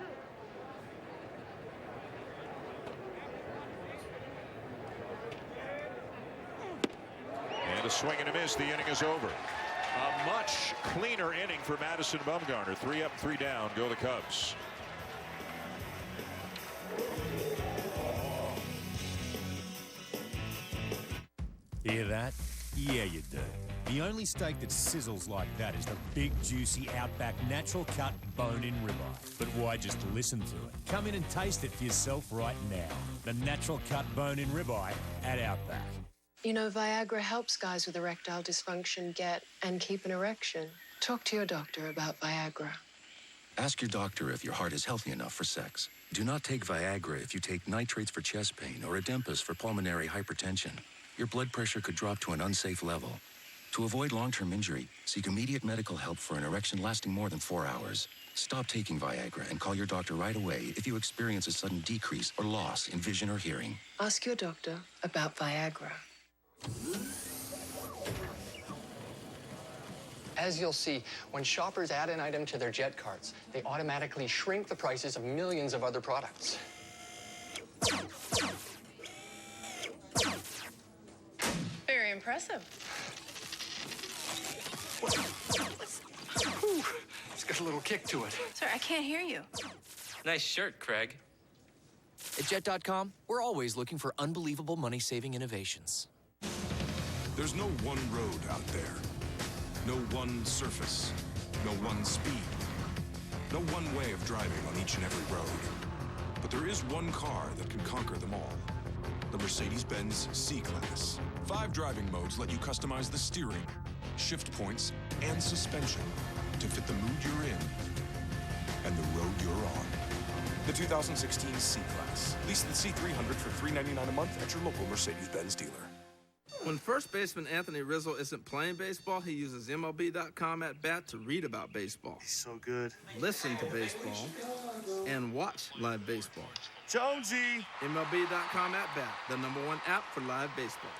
And a swing and a miss. The inning is over. A much cleaner inning for Madison Bumgarner. 3 up, 3 down. Go the Cubs. Hear that? Yeah, you do. The only steak that sizzles like that is the big, juicy Outback natural cut bone-in ribeye. But why just listen to it? Come in and taste it for yourself right now. The natural cut bone-in ribeye at Outback. You know, Viagra helps guys with erectile dysfunction get and keep an erection. Talk to your doctor about Viagra. Ask your doctor if your heart is healthy enough for sex. Do not take Viagra if you take nitrates for chest pain or Adempas for pulmonary hypertension. Your blood pressure could drop to an unsafe level. To avoid long-term injury, seek immediate medical help for an erection lasting more than 4 hours. Stop taking Viagra and call your doctor right away if you experience a sudden decrease or loss in vision or hearing. Ask your doctor about Viagra. As you'll see, when shoppers add an item to their Jet carts, they automatically shrink the prices of millions of other products. Very impressive. Whew, it's got a little kick to it. Sir, I can't hear you. Nice shirt, Craig. At Jet.com, we're always looking for unbelievable money-saving innovations. There's no one road out there. No one surface. No one speed. No one way of driving on each and every road. But there is one car that can conquer them all. The Mercedes-Benz C-Class. 5 driving modes let you customize the steering, shift points, and suspension to fit the mood you're in and the road you're on. The 2016 C-Class. Lease the C300 for $399 a month at your local Mercedes-Benz dealer. When first baseman Anthony Rizzo isn't playing baseball, he uses MLB.com at bat to read about baseball. He's so good. Listen to baseball and watch live baseball. Jonesy! MLB.com at bat, the #1 app for live baseball.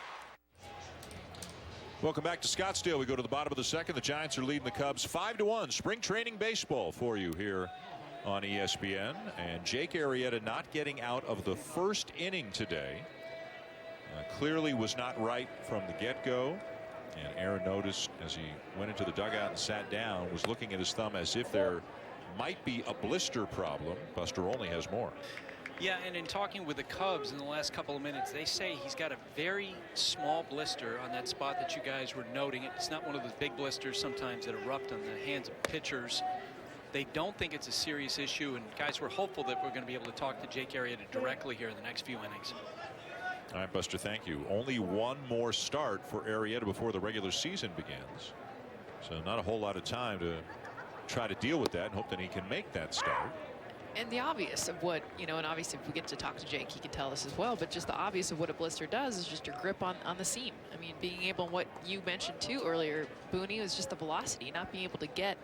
Welcome back to Scottsdale. We go to the bottom of the second. The Giants are leading the Cubs 5-1. Spring training baseball for you here on ESPN. And Jake Arrieta not getting out of the first inning today. Clearly was not right from the get-go. And Aaron noticed as he went into the dugout and sat down, was looking at his thumb as if there might be a blister problem. Buster Olney has more. Yeah, and in talking with the Cubs in the last couple of minutes, they say he's got a very small blister on that spot that you guys were noting. It's not one of those big blisters sometimes that erupt on the hands of pitchers. They don't think it's a serious issue, and guys, we're hopeful that we're going to be able to talk to Jake Arrieta directly here in the next few innings. All right, Buster, thank you. Only one more start for Arrieta before the regular season begins. So not a whole lot of time to try to deal with that and hope that he can make that start. And the obvious of what, you know, and obviously if we get to talk to Jake, he can tell us as well, but just the obvious of what a blister does is just your grip on the seam. I mean, being able, what you mentioned too earlier, Booney, was just the velocity, not being able to get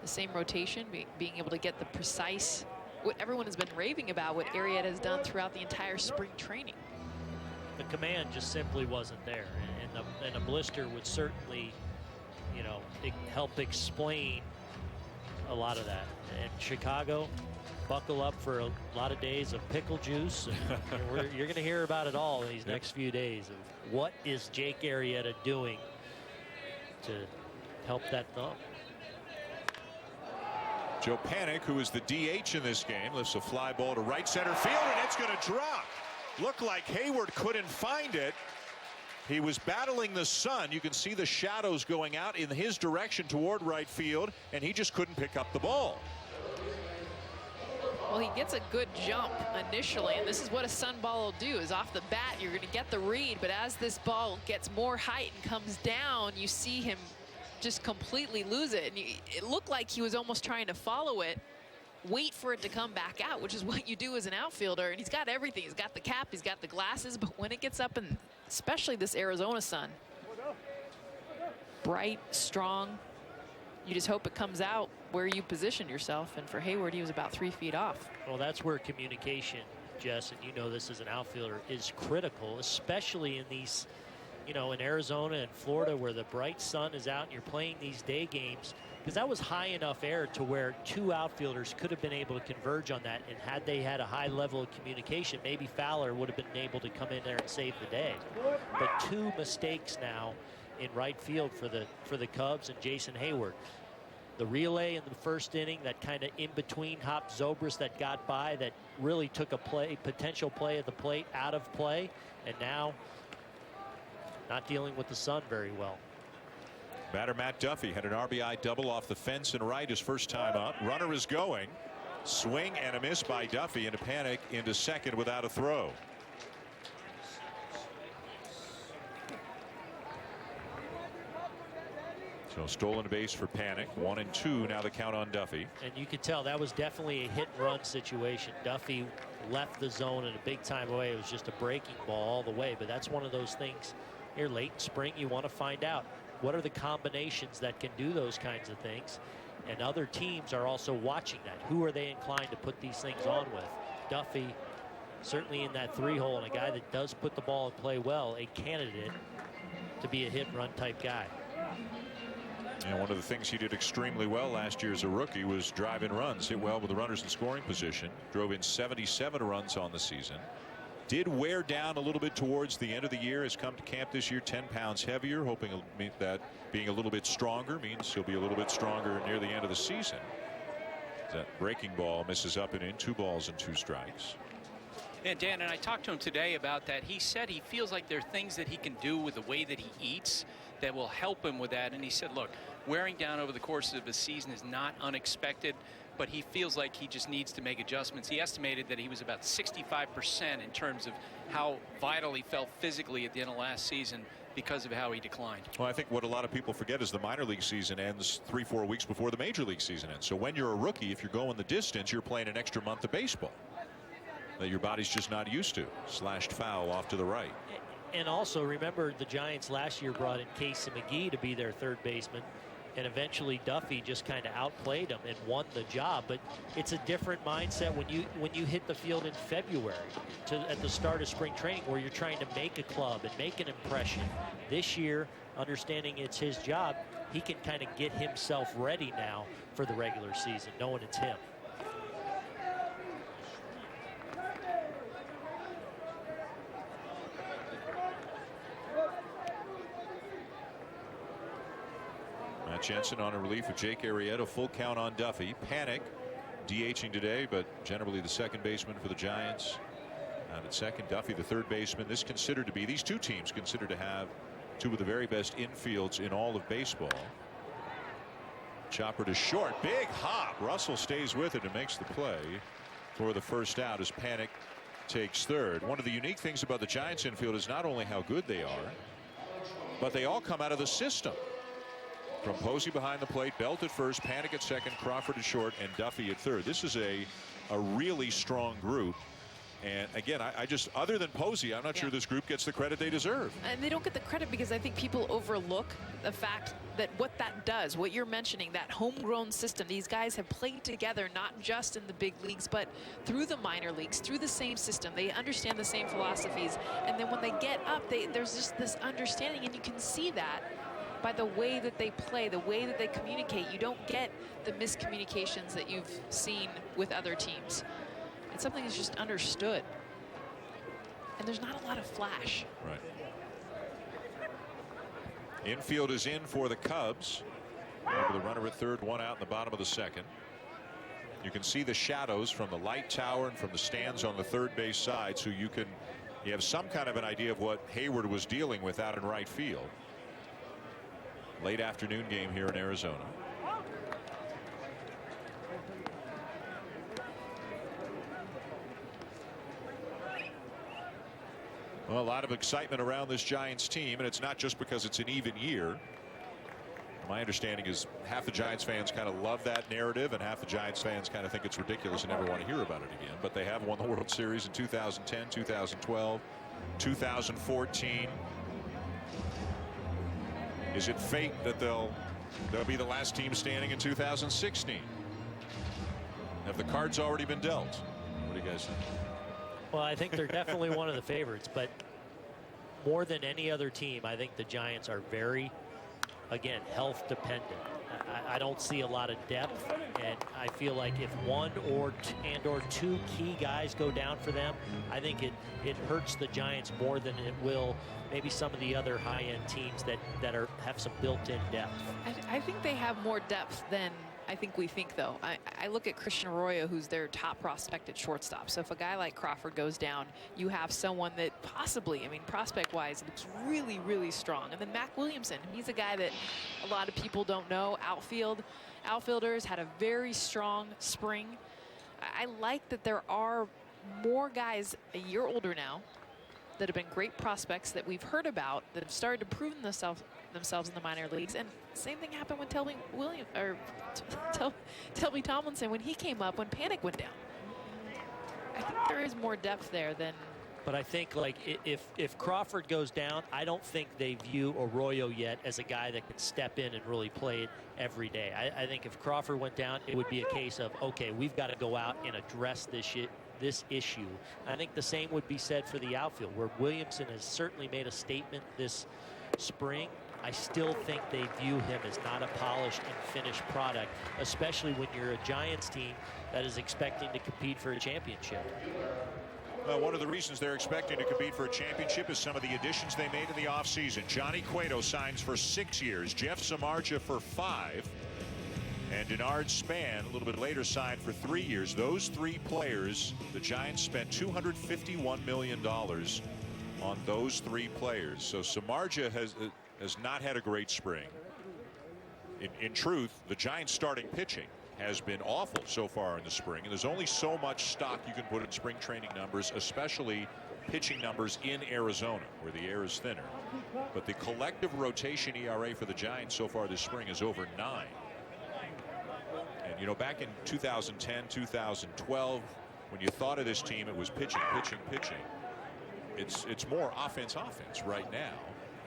the same rotation, being able to get the precise, what everyone has been raving about, what Arrieta has done throughout the entire spring training. The command just simply wasn't there, and a blister would certainly, you know, help explain a lot of that. And Chicago, buckle up for a lot of days of pickle juice, and you're going to hear about it all in these next few days of what is Jake Arrieta doing to help that thumb. Joe Panik, who is the DH in this game, lifts a fly ball to right center field, and it's going to drop. Looked like Hayward couldn't find it. He was battling the sun. You can see the shadows going out in his direction toward right field, and he just couldn't pick up the ball. Well, he gets a good jump initially, and this is what a sun ball will do, is off the bat you're going to get the read, but as this ball gets more height and comes down, you see him just completely lose it. And it looked like he was almost trying to follow it, wait for it to come back out, which is what you do as an outfielder. And he's got everything. He's got the cap, he's got the glasses, but when it gets up in, especially this Arizona sun, bright, strong, you just hope it comes out where you positioned yourself. And for Hayward, he was about 3 feet off. Well, that's where communication Jess, and you know this as an outfielder, is critical, especially in these, in Arizona and Florida where the bright sun is out and you're playing these day games, because that was high enough air to where two outfielders could have been able to converge on that, and had they had a high level of communication, maybe Fowler would have been able to come in there and save the day. But two mistakes now in right field for the Cubs and Jason Hayward. The relay in the first inning, that kind of in-between hop Zobrist that got by, that really took a potential play at the plate out of play, and now not dealing with the sun very well. Batter Matt Duffy had an RBI double off the fence and right his first time up. Runner is going. Swing and a miss by Duffy, into panic into second without a throw. So stolen base for Panic. 1 and 2 now the count on Duffy. And you could tell that was definitely a hit and run situation. Duffy left the zone in a big time way. It was just a breaking ball all the way. But that's one of those things here late in spring you want to find out. What are the combinations that can do those kinds of things? And other teams are also watching that. Who are they inclined to put these things on with? Duffy certainly in that 3-hole, and a guy that does put the ball and play well, a candidate to be a hit and run type guy. And one of the things he did extremely well last year as a rookie was driving runs. Hit well with the runners in scoring position. Drove in 77 runs on the season. Did wear down a little bit towards the end of the year. Has come to camp this year 10 pounds heavier, hoping that being a little bit stronger means he'll be a little bit stronger near the end of the season. That breaking ball misses up and in. 2 balls and 2 strikes. And Dan, and I talked to him today about that. He said he feels like there are things that he can do with the way that he eats that will help him with that. And he said, look, wearing down over the course of a season is not unexpected, but he feels like he just needs to make adjustments. He estimated that he was about 65% in terms of how vital he felt physically at the end of last season because of how he declined. Well, I think what a lot of people forget is the minor league season ends 3-4 weeks before the major league season ends. So when you're a rookie, if you're going the distance, you're playing an extra month of baseball that your body's just not used to. Slashed foul off to the right. And also remember, the Giants last year brought in Casey McGee to be their third baseman, and eventually Duffy just kind of outplayed him and won the job. But it's a different mindset when you hit the field in February at the start of spring training, where you're trying to make a club and make an impression. This year, understanding it's his job, he can kind of get himself ready now for the regular season, knowing it's him. Matt Jensen on a relief of Jake Arrieta. Full count on Duffy. Panic DHing today, but generally the second baseman for the Giants. Out at second, Duffy the third baseman. This considered to be, these two teams considered to have two of the very best infields in all of baseball. Chopper to short. Big hop. Russell stays with it and makes the play for the first out as Panic takes third. One of the unique things about the Giants infield is not only how good they are, but they all come out of the system. From Posey behind the plate, Belt at first, Panic at second, Crawford at short, and Duffy at third. This is a really strong group. And again, I just, other than Posey, I'm not sure this group gets the credit they deserve. And they don't get the credit because I think people overlook the fact that what that does, what you're mentioning, that homegrown system. These guys have played together, not just in the big leagues, but through the minor leagues, through the same system. They understand the same philosophies. And then when they get up, there's just this understanding, and you can see that by the way that they play, the way that they communicate. You don't get the miscommunications that you've seen with other teams. It's something that's just understood. And there's not a lot of flash. Right. Infield is in for the Cubs. Over the runner at third, 1 out in the bottom of the second. You can see the shadows from the light tower and from the stands on the third base side, so you have some kind of an idea of what Hayward was dealing with out in right field. Late afternoon game here in Arizona. Well, a lot of excitement around this Giants team, and it's not just because it's an even year. My understanding is half the Giants fans kind of love that narrative, and half the Giants fans kind of think it's ridiculous and never want to hear about it again. But they have won the World Series in 2010, 2012, 2014. Is it fate that they'll be the last team standing in 2016? Have the cards already been dealt? What do you guys think? Well, I think they're definitely one of the favorites, but more than any other team, I think the Giants are very, again, health dependent. I don't see a lot of depth, and I feel like if one or two key guys go down for them, I think it hurts the Giants more than it will maybe some of the other high-end teams that have some built-in depth. I think they have more depth than I think we think, though. I look at Christian Arroyo, who's their top prospect at shortstop. So if a guy like Crawford goes down, you have someone that possibly, I mean, prospect-wise, looks really, really strong. And then Mac Williamson, he's a guy that a lot of people don't know. Outfielders had a very strong spring. I like that there are more guys a year older now that have been great prospects that we've heard about that have started to prove themselves in the minor leagues. And same thing happened with Telby Tomlinson when he came up when Panic went down. I think there is more depth there than. But I think, like, if Crawford goes down, I don't think they view Arroyo yet as a guy that can step in and really play it every day. I think if Crawford went down, it would be a case of, okay, we've got to go out and address this issue. I think the same would be said for the outfield, where Williamson has certainly made a statement this spring. I still think they view him as not a polished and finished product, especially when you're a Giants team that is expecting to compete for a championship. One of the reasons they're expecting to compete for a championship is some of the additions they made in the offseason. Johnny Cueto signs for 6 years, Jeff Samardzija for 5, and Denard Span a little bit later signed for 3 years. Those 3 players, the Giants spent $251 million on those 3 players. So Samardzija has not had a great spring. In truth, the Giants starting pitching has been awful so far in the spring, and there's only so much stock you can put in spring training numbers, especially pitching numbers in Arizona where the air is thinner. But the collective rotation ERA for the Giants so far this spring is over 9. And you know, back in 2010, 2012, when you thought of this team, it was pitching. It's more offense right now.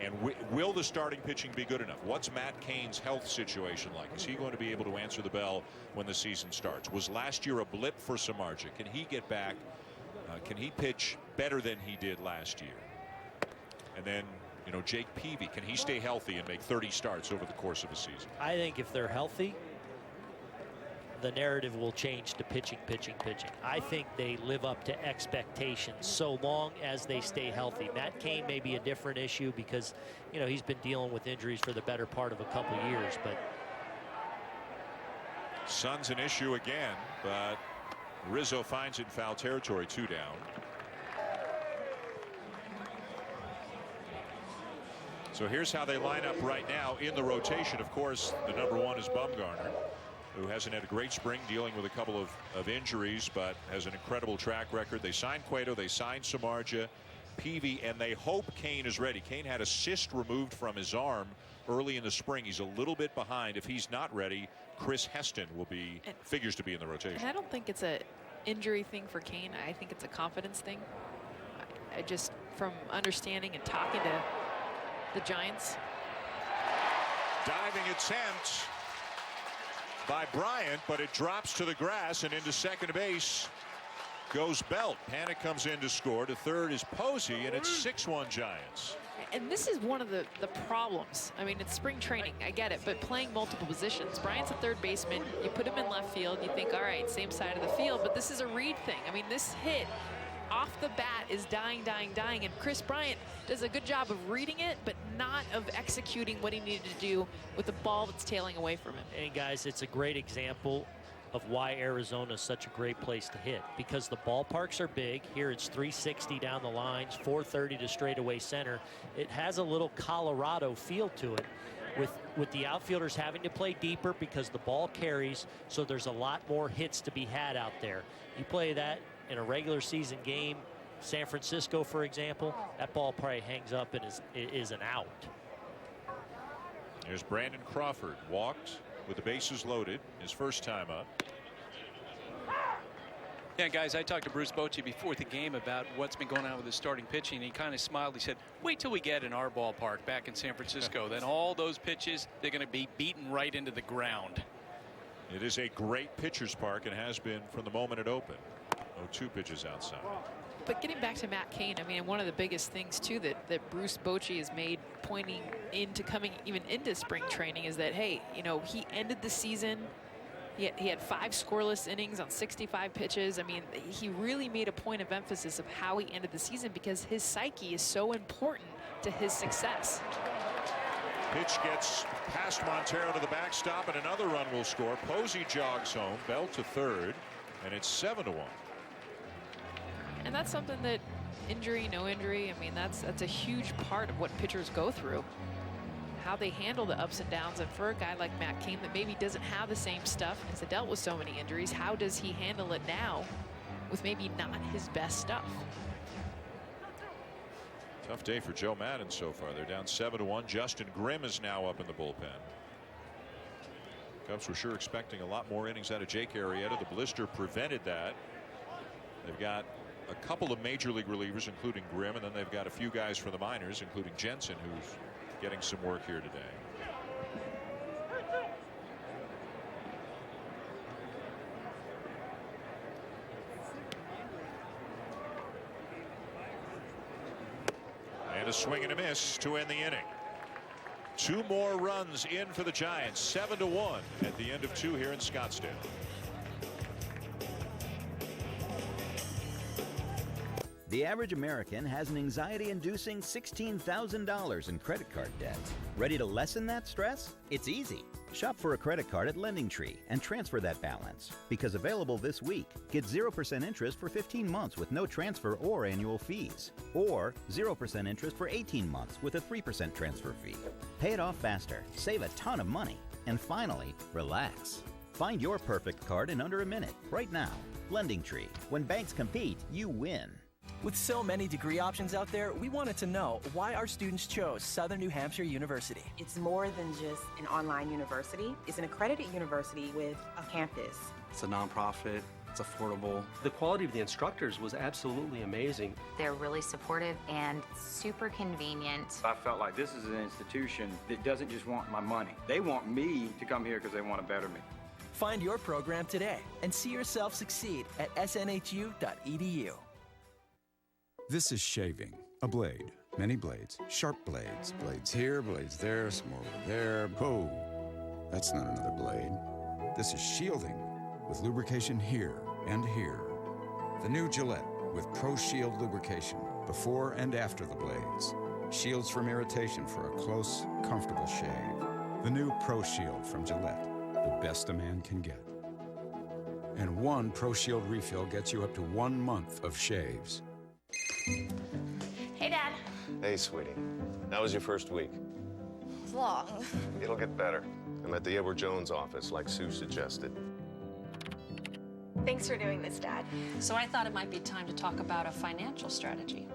And will the starting pitching be good enough? What's Matt Cain's health situation like? Is he going to be able to answer the bell when the season starts? Was last year a blip for Samardzija? Can he get back? Can he pitch better than he did last year? And then, you know, Jake Peavy, can he stay healthy and make 30 starts over the course of a season? I think if they're healthy, the narrative will change to pitching. I think they live up to expectations so long as they stay healthy. Matt Cain may be a different issue because, you know, he's been dealing with injuries for the better part of a couple years. But Sun's an issue again, but Rizzo finds it in foul territory, 2 down. So here's how they line up right now in the rotation. Of course, the number 1 is Bumgarner, who hasn't had a great spring, dealing with a couple of injuries, but has an incredible track record. They signed Cueto, they signed Samardzija, Peavy, and they hope Cain is ready. Cain had a cyst removed from his arm early in the spring. He's a little bit behind. If he's not ready, Chris Heston figures to be in the rotation. And I don't think it's a injury thing for Cain. I think it's a confidence thing. I just, from understanding and talking to the Giants. Diving attempt by Bryant, but it drops to the grass, and into second base goes Belt. Panic comes in to score. To third is Posey, and it's 6-1 Giants. And this is one of the problems. I mean, it's spring training, I get it, but playing multiple positions. Bryant's a third baseman. You put him in left field, you think, all right, same side of the field, but this is a read thing. I mean, this hit off the bat is dying, and Chris Bryant does a good job of reading it, but not of executing what he needed to do with the ball that's tailing away from him. And guys, it's a great example of why Arizona is such a great place to hit, because the ballparks are big. Here it's 360 down the lines, 430 to straightaway center. It has a little Colorado feel to it, with the outfielders having to play deeper because the ball carries, so there's a lot more hits to be had out there. You play that in a regular season game, San Francisco, for example, that ball probably hangs up and is an out. There's Brandon Crawford, walked with the bases loaded, his first time up. Yeah, guys, I talked to Bruce Bochy before the game about what's been going on with his starting pitching. He kind of smiled. He said, wait till we get in our ballpark back in San Francisco. Then all those pitches, they're going to be beaten right into the ground. It is a great pitcher's park and has been from the moment it opened. 2 pitches outside. But getting back to Matt Cain, I mean, one of the biggest things too that Bruce Bochy has made pointing into coming even into spring training is that, hey, you know, he ended the season. He had 5 scoreless innings on 65 pitches. I mean, he really made a point of emphasis of how he ended the season because his psyche is so important to his success. Pitch gets past Montero to the backstop, and another run will score. Posey jogs home, Bell to third, and it's 7-1. And that's something that injury, no injury, I mean, that's a huge part of what pitchers go through. How they handle the ups and downs. And for a guy like Matt Cain that maybe doesn't have the same stuff because he dealt with so many injuries, how does he handle it now with maybe not his best stuff? Tough day for Joe Maddon so far. They're down 7-1. Justin Grimm is now up in the bullpen. Cubs were sure expecting a lot more innings out of Jake Arrieta. The blister prevented that. They've got a couple of major league relievers, including Grimm, and then they've got a few guys from the minors, including Jensen, who's getting some work here today. And a swing and a miss to end the inning. 2 more runs in for the Giants. 7-1 at the end of 2 here in Scottsdale. The average American has an anxiety-inducing $16,000 in credit card debt. Ready to lessen that stress? It's easy. Shop for a credit card at LendingTree and transfer that balance. Because available this week, get 0% interest for 15 months with no transfer or annual fees. Or 0% interest for 18 months with a 3% transfer fee. Pay it off faster, save a ton of money, and finally, relax. Find your perfect card in under a minute, right now. LendingTree. When banks compete, you win. With so many degree options out there, we wanted to know why our students chose Southern New Hampshire University. It's more than just an online university. It's an accredited university with a campus. It's a nonprofit. It's affordable. The quality of the instructors was absolutely amazing. They're really supportive and super convenient. I felt like this is an institution that doesn't just want my money. They want me to come here because they want to better me. Find your program today and see yourself succeed at snhu.edu. This is shaving. A blade. Many blades. Sharp blades. Blades here, blades there, some over there. Whoa! That's not another blade. This is shielding with lubrication here and here. The new Gillette with Pro Shield lubrication before and after the blades. Shields from irritation for a close, comfortable shave. The new Pro Shield from Gillette. The best a man can get. And one Pro Shield refill gets you up to 1 month of shaves. Hey, Dad. Hey, sweetie. How was your first week? It's long. It'll get better. I'm at the Edward Jones office, like Sue suggested. Thanks for doing this, Dad. So I thought it might be time to talk about a financial strategy.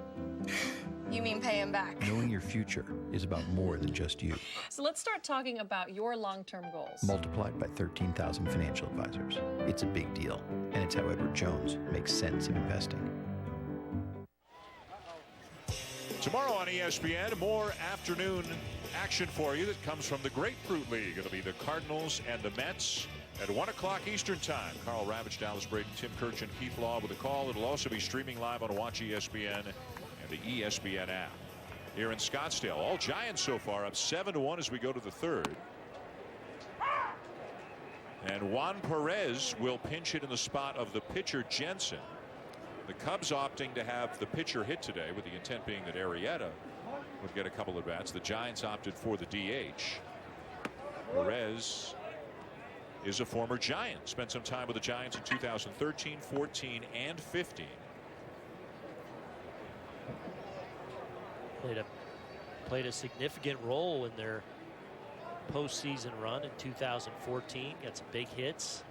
You mean pay him back? Knowing your future is about more than just you. So let's start talking about your long-term goals. Multiplied by 13,000 financial advisors. It's a big deal, and it's how Edward Jones makes sense of investing. Tomorrow on ESPN, more afternoon action for you that comes from the Grapefruit League. It'll be the Cardinals and the Mets at 1 o'clock Eastern Time. Carl Ravitch, Dallas Braden, Tim Kirchin, Keith Law with a call. It'll also be streaming live on Watch ESPN and the ESPN app. Here in Scottsdale, all Giants so far up 7-1 as we go to the third. And Juan Perez will pinch it in the spot of the pitcher Jensen. The Cubs opting to have the pitcher hit today, with the intent being that Arrieta would get a couple of bats. The Giants opted for the DH. Perez is a former Giant. Spent some time with the Giants in 2013, 14, and 15. Played a significant role in their postseason run in 2014. Got some big hits.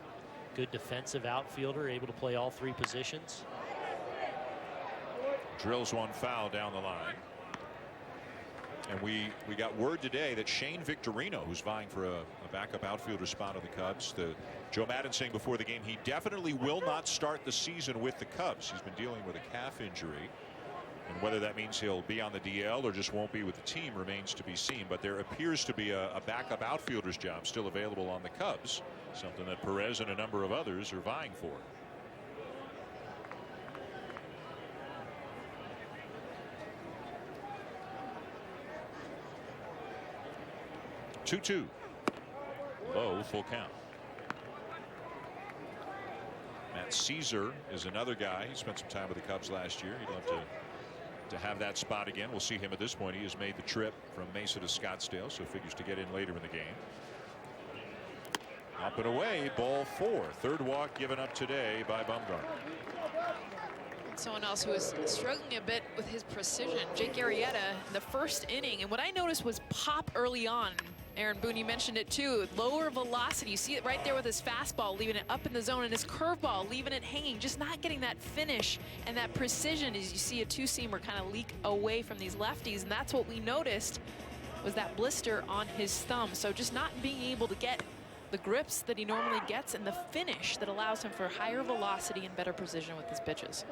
Good defensive outfielder, able to play all 3 positions. Drills one foul down the line. And we got word today that Shane Victorino, who's vying for a backup outfielder spot on the Cubs, Joe Maddon saying before the game he definitely will not start the season with the Cubs. He's been dealing with a calf injury, and whether that means he'll be on the DL or just won't be with the team remains to be seen. But there appears to be a backup outfielder's job still available on the Cubs, something that Perez and a number of others are vying for. 2-2. Low, full count. Matt Caesar is another guy. He spent some time with the Cubs last year. He'd love to have that spot again. We'll see him at this point. He has made the trip from Mesa to Scottsdale, so figures to get in later in the game. Up and away, ball 4. Third walk given up today by Bumgarner. Someone else who was struggling a bit with his precision, Jake Arrieta, in the first inning. And what I noticed was pop early on. Aaron Boone, you mentioned it too. Lower velocity. You see it right there with his fastball, leaving it up in the zone, and his curveball, leaving it hanging, just not getting that finish and that precision as you see a two-seamer kind of leak away from these lefties. And that's what we noticed was that blister on his thumb. So just not being able to get the grips that he normally gets and the finish that allows him for higher velocity and better precision with his pitches.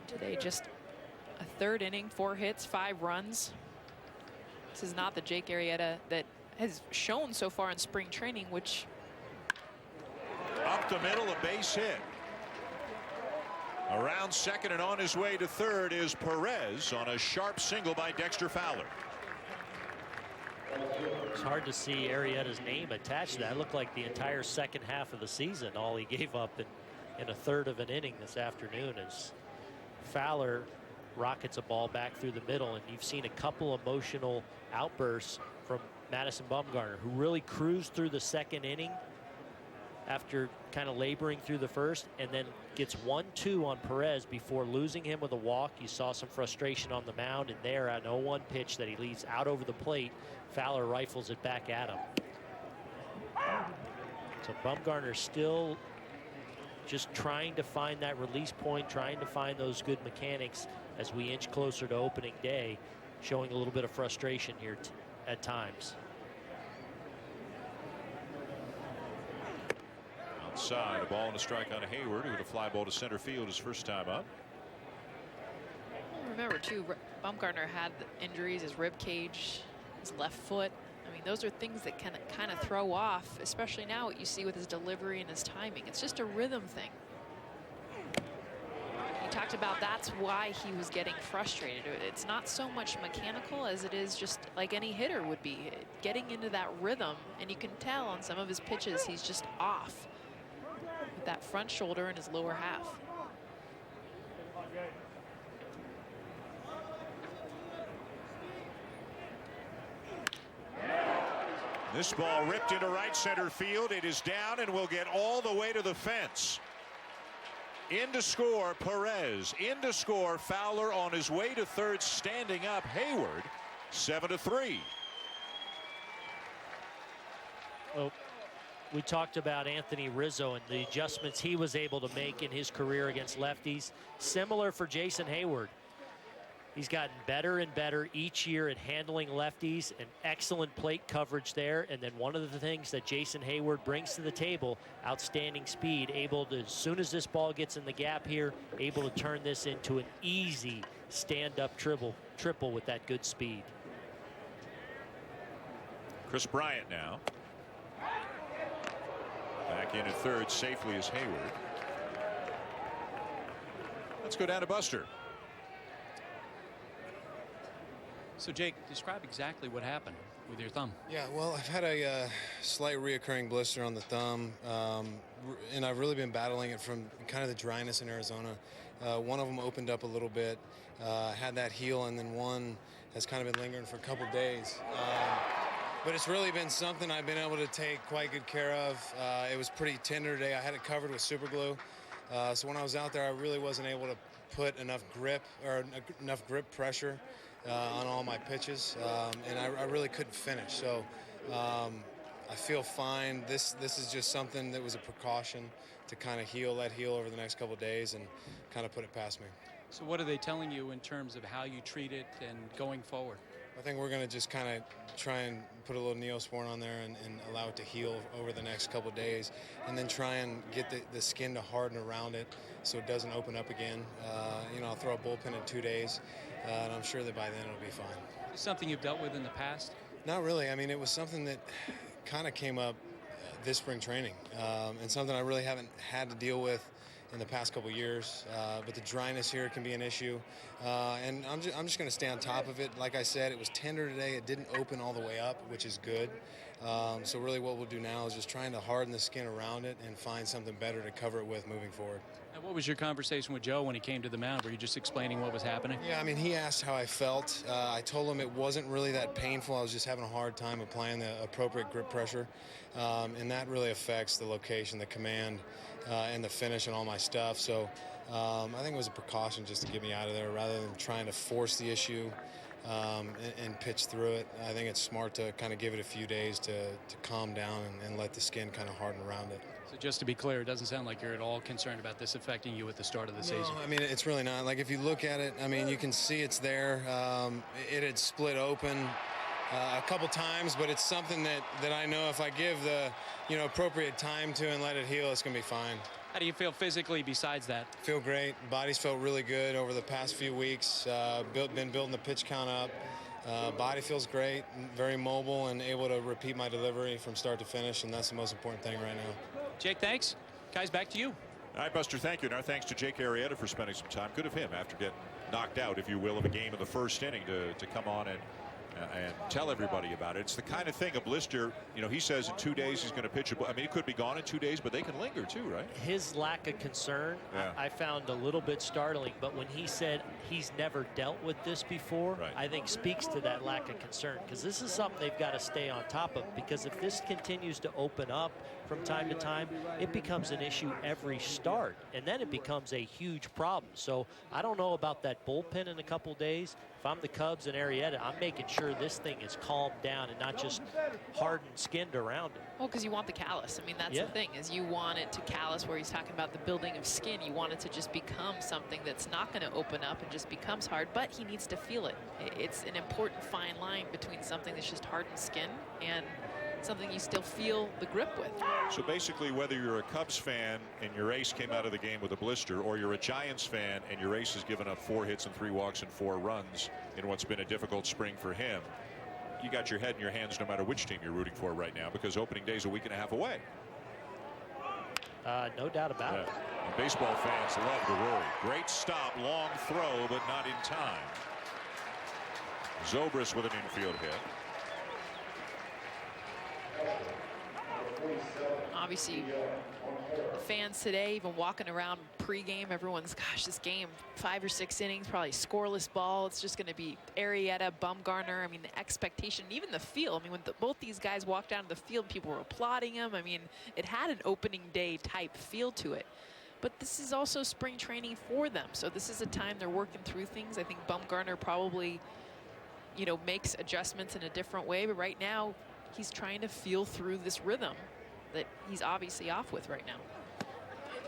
Today, just a third inning, 4 hits, 5 runs. This is not the Jake Arrieta that has shown so far in spring training, which... Up the middle, a base hit. Around second and on his way to third is Perez on a sharp single by Dexter Fowler. It's hard to see Arrieta's name attached to that. It looked like the entire second half of the season, all he gave up in a third of an inning this afternoon, as Fowler rockets a ball back through the middle. And you've seen a couple emotional outbursts from Madison Bumgarner, who really cruised through the second inning after kind of laboring through the first, and then gets 1-2 on Perez before losing him with a walk. You saw some frustration on the mound, and there, an 0-1 pitch that he leaves out over the plate, Fowler rifles it back at him. So Bumgarner still just trying to find that release point, trying to find those good mechanics as we inch closer to opening day, showing a little bit of frustration here at times. Outside, a ball and a strike on Hayward, who had a fly ball to center field his first time up. Remember too, Bumgarner had injuries, his rib cage, his left foot. I mean, those are things that can kind of throw off, especially now what you see with his delivery and his timing. It's just a rhythm thing. He talked about that's why he was getting frustrated. It's not so much mechanical as it is just like any hitter would be, getting into that rhythm. And you can tell on some of his pitches he's just off with that front shoulder in his lower half. This ball ripped into right center field. It is down and will get all the way to the fence. In to score Perez. In to score Fowler on his way to third, standing up Hayward. 7-3. Oh, we talked about Anthony Rizzo and the adjustments he was able to make in his career against lefties. Similar for Jason Hayward. He's gotten better and better each year at handling lefties, and excellent plate coverage there. And then one of the things that Jason Hayward brings to the table, outstanding speed, able to, as soon as this ball gets in the gap here, able to turn this into an easy stand-up triple with that good speed. Chris Bryant now. Back in at third safely is Hayward. Let's go down to Buster. So, Jake, describe exactly what happened with your thumb. Yeah, well, I've had a slight reoccurring blister on the thumb, and I've really been battling it from kind of the dryness in Arizona. One of them opened up a little bit, had that heal, and then one has kind of been lingering for a couple days. But it's really been something I've been able to take quite good care of. It was pretty tender today. I had it covered with super glue. So when I was out there, I really wasn't able to put enough grip or enough grip pressure on all my pitches, and I really couldn't finish. So I feel fine. This is just something that was a precaution to kind of let heal over the next couple of days and kind of put it past me. So what are they telling you in terms of how you treat it and going forward? I think we're going to just kind of try and put a little Neosporin on there and allow it to heal over the next couple of days, and then try and get the skin to harden around it so it doesn't open up again. I'll throw a bullpen in 2 days, and I'm sure that by then it'll be fine. Something you've dealt with in the past? Not really. I mean, it was something that kind of came up this spring training, and something I really haven't had to deal with in the past couple years, but the dryness here can be an issue. And I'm just going to stay on top of it. Like I said, it was tender today. It didn't open all the way up, which is good. So really what we'll do now is just trying to harden the skin around it and find something better to cover it with moving forward. And what was your conversation with Joe when he came to the mound? Were you just explaining what was happening? Yeah, I mean, he asked how I felt. I told him it wasn't really that painful. I was just having a hard time applying the appropriate grip pressure. And that really affects the location, the command, and the finish and all my stuff. So I think it was a precaution just to get me out of there rather than trying to force the issue and pitch through it. I think it's smart to kind of give it a few days to calm down and let the skin kind of harden around it. So just to be clear, it doesn't sound like you're at all concerned about this affecting you at the start of the season. I mean, it's really not. Like, if you look at it, I mean, you can see it's there. It had split open a couple times, but it's something that I know if I give the appropriate time to and let it heal, it's going to be fine. How do you feel physically besides that? Feel great. Body's felt really good over the past few weeks. Been building the pitch count up. Body feels great, very mobile, and able to repeat my delivery from start to finish, and that's the most important thing right now. Jake, thanks. Guys, back to you. All right, Buster, thank you. And our thanks to Jake Arrieta for spending some time. Good of him after getting knocked out, if you will, of a game in the first inning to come on and tell everybody about it. It's the kind of thing, a blister, he says in 2 days he's going to pitch I mean, it could be gone in 2 days, but they can linger too, right? His lack of concern, yeah. I found a little bit startling, but when he said he's never dealt with this before, right. I think speaks to that lack of concern, because this is something they've got to stay on top of, because if this continues to open up from time to time, it becomes an issue every start, and then it becomes a huge problem. So I don't know about that bullpen in a couple days. If I'm the Cubs and Arrieta, I'm making sure this thing is calmed down and not just hardened, skinned around it. Well, because you want the callus. I mean, that's the thing, is you want it to callus, where he's talking about the building of skin. You want it to just become something that's not going to open up and just becomes hard, but he needs to feel it. It's an important fine line between something that's just hardened skin and something you still feel the grip with. So basically, whether you're a Cubs fan and your ace came out of the game with a blister, or you're a Giants fan and your ace has given up 4 hits and 3 walks and 4 runs in what's been a difficult spring for him, you got your head in your hands no matter which team you're rooting for right now, because opening day's a week and a half away. No doubt about it. And baseball fans love to worry. Great stop, long throw, but not in time. Zobrist with an infield hit. Obviously, the fans today, even walking around pregame, everyone's, gosh, this game, 5 or 6 innings, probably scoreless ball. It's just going to be Arrieta, Bumgarner. I mean, the expectation, even the field. I mean, when both these guys walked down to the field, people were applauding them. I mean, it had an opening day type feel to it. But this is also spring training for them. So this is a time they're working through things. I think Bumgarner probably, makes adjustments in a different way. But right now, he's trying to feel through this rhythm that he's obviously off with right now.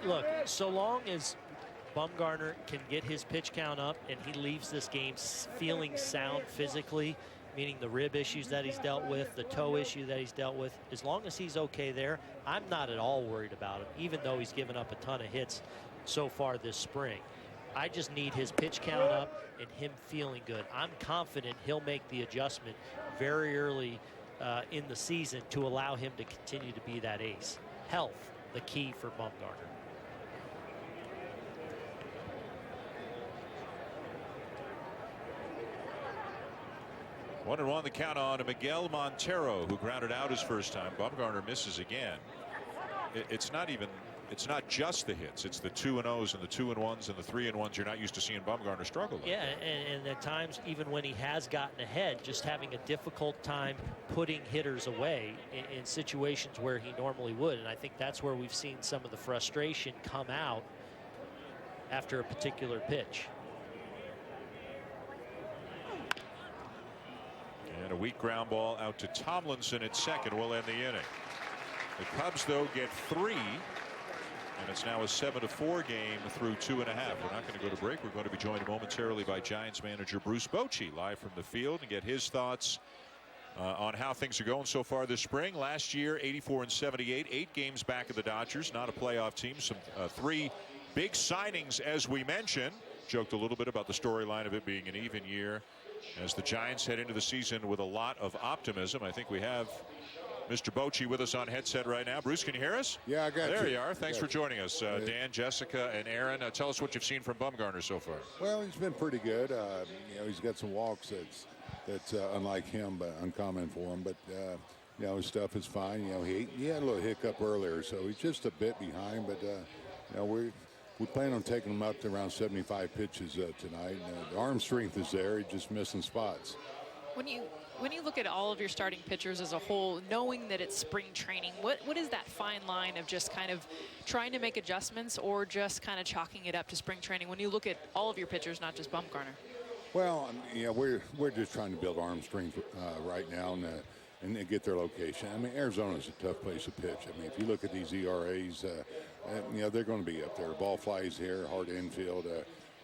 Look, so long as Bumgarner can get his pitch count up and he leaves this game feeling sound physically, meaning the rib issues that he's dealt with, the toe issue that he's dealt with, as long as he's okay there, I'm not at all worried about him, even though he's given up a ton of hits so far this spring. I just need his pitch count up and him feeling good. I'm confident he'll make the adjustment very early in the season to allow him to continue to be that ace. Health, the key for Bumgarner. One and one the count on to Miguel Montero, who grounded out his first time. Bumgarner misses again. It's not just the hits. It's the 2-0s and the 2-1s and the 3-1s. You're not used to seeing Bumgarner struggle. Yeah, and at times, even when he has gotten ahead, just having a difficult time putting hitters away in situations where he normally would. And I think that's where we've seen some of the frustration come out after a particular pitch. And a weak ground ball out to Tomlinson at second will end the inning. The Cubs, though, get 3. And it's now a 7-4 game through 2.5. We're not going to go to break. We're going to be joined momentarily by Giants manager Bruce Bochy, live from the field, and get his thoughts on how things are going so far this spring. Last year, 84-78, 8 games back of the Dodgers, not a playoff team. Some 3 big signings, as we mentioned. Joked a little bit about the storyline of it being an even year as the Giants head into the season with a lot of optimism. I think we have Mr. Bochy with us on headset right now. Bruce, can you hear us? Yeah, I got you. There you are. Thanks for joining us. Dan, Jessica, and Aaron. Tell us what you've seen from Bumgarner so far. Well, he's been pretty good. He's got some walks that's unlike him, but uncommon for him. But his stuff is fine. He had a little hiccup earlier, so he's just a bit behind. But we plan on taking him up to around 75 pitches tonight. The arm strength is there. He's just missing spots. When you look at all of your starting pitchers as a whole, knowing that it's spring training, what is that fine line of just kind of trying to make adjustments or just kind of chalking it up to spring training when you look at all of your pitchers, not just Bumgarner? Well, we're just trying to build arm strength right now and get their location. I mean, Arizona's a tough place to pitch. I mean, if you look at these ERAs, they're going to be up there. Ball flies here, hard infield,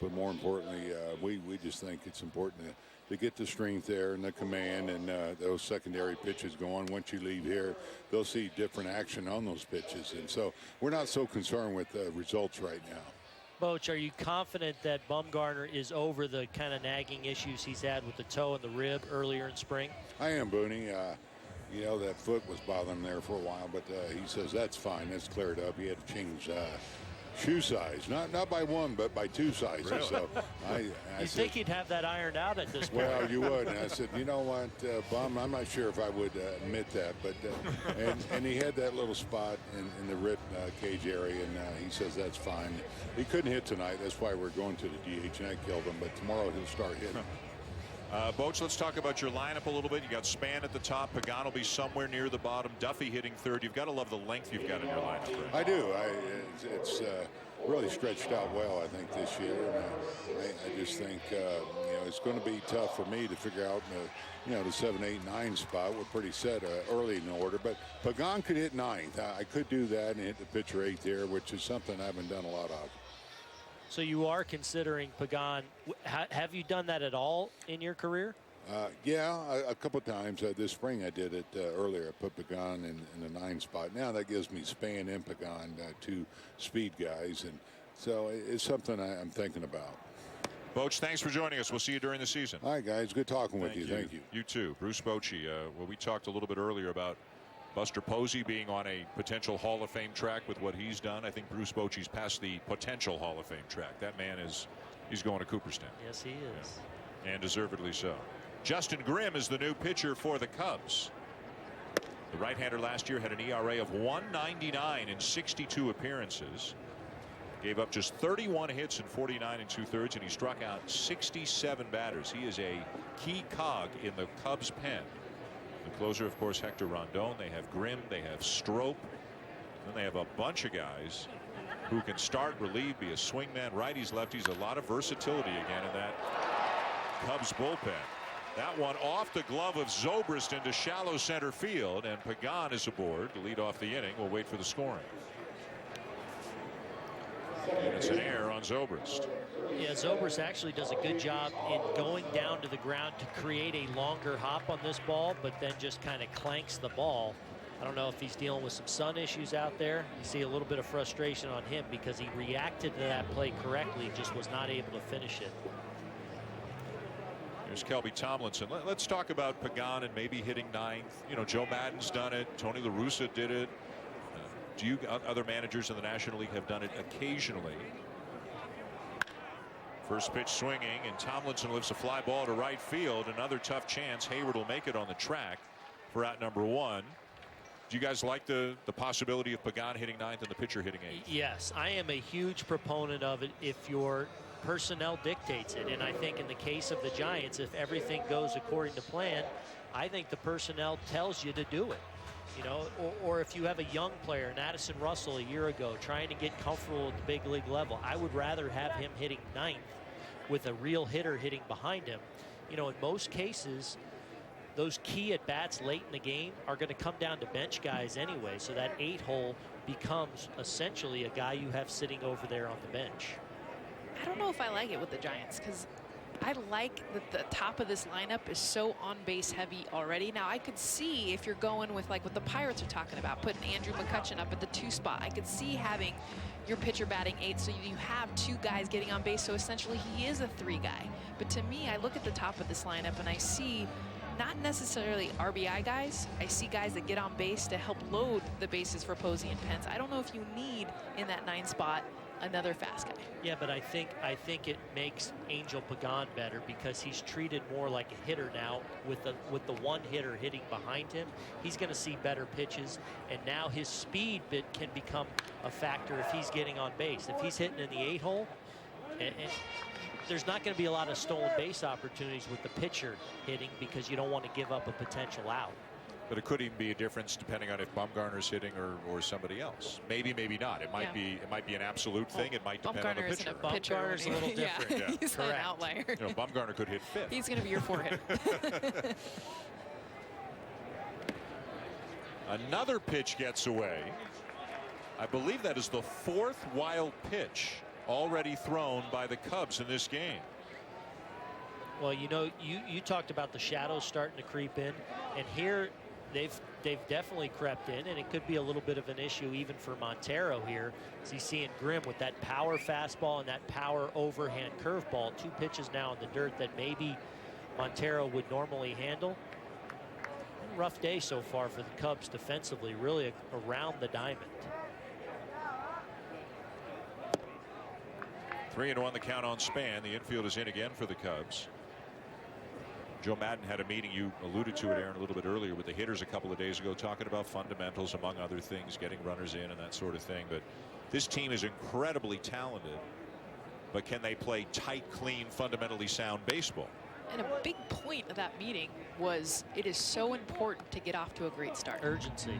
but more importantly, we just think it's important to get the strength there and the command and those secondary pitches going. Once you leave here, they'll see different action on those pitches. And so we're not so concerned with results right now. Boch, are you confident that Bumgarner is over the kind of nagging issues he's had with the toe and the rib earlier in spring? I am, Booney. That foot was bothering him there for a while, but he says that's fine. That's cleared up. He had to change shoe size, not by one, but by two sizes. Really? So I You'd think he'd have that ironed out at this point. Well, you would. And I said, you know what, Bum, I'm not sure if I would admit that, but and he had that little spot in the rib cage area, and he says that's fine. He couldn't hit tonight. That's why we're going to the DH, and that killed him. But tomorrow he'll start hitting. Boch, let's talk about your lineup a little bit. You got Span at the top. Pagan will be somewhere near the bottom. Duffy hitting third. You've got to love the length you've got in your lineup. Right? I do. It's really stretched out well, I think, this year. And I just think it's going to be tough for me to figure out the 7, 8, 9 spot. We're pretty set early in the order, but Pagan could hit 9th. I could do that and hit the pitcher 8th here, which is something I haven't done a lot of. So you are considering Pagan. Have you done that at all in your career? Yeah, a couple times. This spring I did it earlier. I put Pagan in the 9 spot. Now that gives me Span and Pagan, 2 speed guys. And so it's something I'm thinking about. Boch, thanks for joining us. We'll see you during the season. All right, guys. Good talking with you. Thank you. You too. Bruce Bochy. Well, we talked a little bit earlier about Buster Posey being on a potential Hall of Fame track with what he's done. I think Bruce Bochy's past the potential Hall of Fame track. That man he's going to Cooperstown. Yes, he is. Yeah. And deservedly so. Justin Grimm is the new pitcher for the Cubs. The right-hander last year had an ERA of 1.99 in 62 appearances. Gave up just 31 hits in 49 2/3, and he struck out 67 batters. He is a key cog in the Cubs pen. The closer, of course, Hector Rondon. They have Grimm, they have Strop, then they have a bunch of guys who can start, relieve, be a swingman, righties, lefties. A lot of versatility again in that Cubs bullpen. That one off the glove of Zobrist into shallow center field, and Pagan is aboard to lead off the inning. We'll wait for the scoring. And it's an error on Zobrist. Yeah, Zobrist actually does a good job in going down to the ground to create a longer hop on this ball, but then just kind of clanks the ball. I don't know if he's dealing with some sun issues out there. You see a little bit of frustration on him because he reacted to that play correctly, just was not able to finish it. Here's Kelby Tomlinson. Let's talk about Pagan and maybe hitting 9th. Joe Madden's done it. Tony La Russa did it. Other managers in the National League have done it occasionally. First pitch swinging, and Tomlinson lifts a fly ball to right field. Another tough chance. Hayward will make it on the track for out number 1. Do you guys like the possibility of Pagan hitting 9th and the pitcher hitting 8th? Yes, I am a huge proponent of it if your personnel dictates it. And I think in the case of the Giants, if everything goes according to plan, I think the personnel tells you to do it. Or if you have a young player, Addison Russell a year ago, trying to get comfortable at the big league level, I would rather have him hitting 9th with a real hitter hitting behind him. In most cases, those key at bats late in the game are going to come down to bench guys anyway. So that 8 hole becomes essentially a guy you have sitting over there on the bench. I don't know if I like it with the Giants because I like that the top of this lineup is so on base heavy already. Now I could see if you're going with like what the Pirates are talking about, putting Andrew McCutchen up at the 2 spot. I could see having your pitcher batting 8th, so you have 2 guys getting on base. So essentially he is a 3 guy. But to me, I look at the top of this lineup and I see not necessarily RBI guys. I see guys that get on base to help load the bases for Posey and Pence. I don't know if you need in that 9 spot another fast guy. Yeah, but I think it makes Angel Pagan better because he's treated more like a hitter now with the one hitter hitting behind him. He's going to see better pitches, and now his speed can become a factor if he's getting on base. If he's hitting in the 8-hole, and there's not going to be a lot of stolen base opportunities with the pitcher hitting because you don't want to give up a potential out. But it could even be a difference depending on if Bumgarner's hitting or somebody else. Maybe, maybe not. It might be an absolute thing. It might depend on the pitcher. Bumgarner's a little different. Yeah. He's an outlier. You know, Bumgarner could hit 5th. He's going to be your 4-hitter. Another pitch gets away. I believe that is the 4th wild pitch already thrown by the Cubs in this game. Well, you know, you talked about the shadows starting to creep in, and here they've definitely crept in, and it could be a little bit of an issue even for Montero here, as he's seeing Grimm with that power fastball and that power overhand curveball. 2 pitches now in the dirt that maybe Montero would normally handle. Rough day so far for the Cubs defensively, really around the diamond. 3-1 the count on Span. The infield is in again for the Cubs. Joe Madden had a meeting, you alluded to it, Aaron, a little bit earlier with the hitters a couple of days ago, talking about fundamentals, among other things, getting runners in and that sort of thing. But this team is incredibly talented, but can they play tight, clean, fundamentally sound baseball? And a big point of that meeting was it is so important to get off to a great start. Urgency.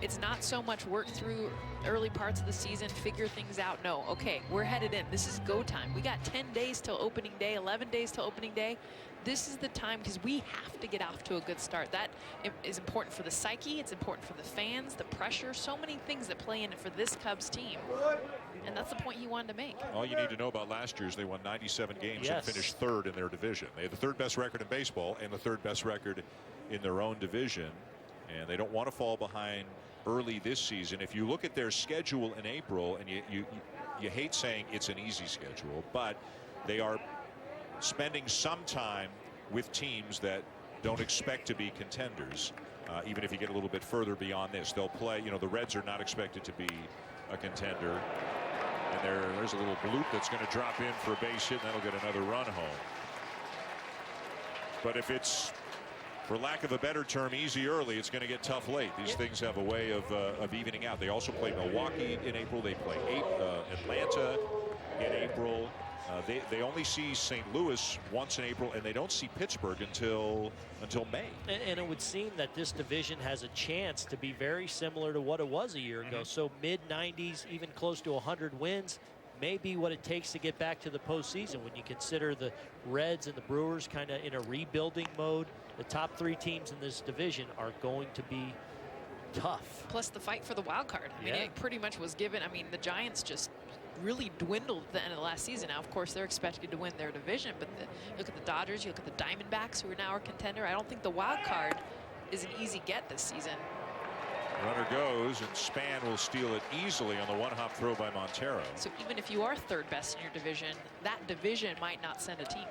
It's not so much work through early parts of the season, figure things out. No, okay, we're headed in. This is go time. We got 10 days till opening day, 11 days till opening day. This is the time because we have to get off to a good start. That is important for the psyche. It's important for the fans, the pressure, so many things that play in it for this Cubs team. And that's the point he wanted to make. All you need to know about last year's, they won 97 games and finished 3rd in their division. They had the 3rd best record in baseball and the 3rd best record in their own division. And they don't want to fall behind early this season. If you look at their schedule in April, and you hate saying it's an easy schedule, but they are spending some time with teams that don't expect to be contenders. Even if you get a little bit further beyond this, they'll play, you know, the Reds are not expected to be a contender. And there's a little bloop that's going to drop in for a base hit, and that'll get another run home. But if it's, for lack of a better term, easy early, it's going to get tough late. These things have a way of evening out. They also play Milwaukee in April. They play Atlanta in April. They only see St. Louis once in April, and they don't see Pittsburgh until May. And it would seem that this division has a chance to be very similar to what it was a year ago. So mid-90s, even close to 100 wins, may be what it takes to get back to the postseason when you consider the Reds and the Brewers kind of in a rebuilding mode. The top 3 teams in this division are going to be tough. Plus the fight for the wild card. I mean, it pretty much was given. I mean, the Giants just really dwindled at the end of the last season. Now, of course, they're expected to win their division, but look at the Dodgers, you look at the Diamondbacks, who are now a contender. I don't think the wild card is an easy get this season. Runner goes, and Span will steal it easily on the one-hop throw by Montero. So even if you are 3rd best in your division, that division might not send a team.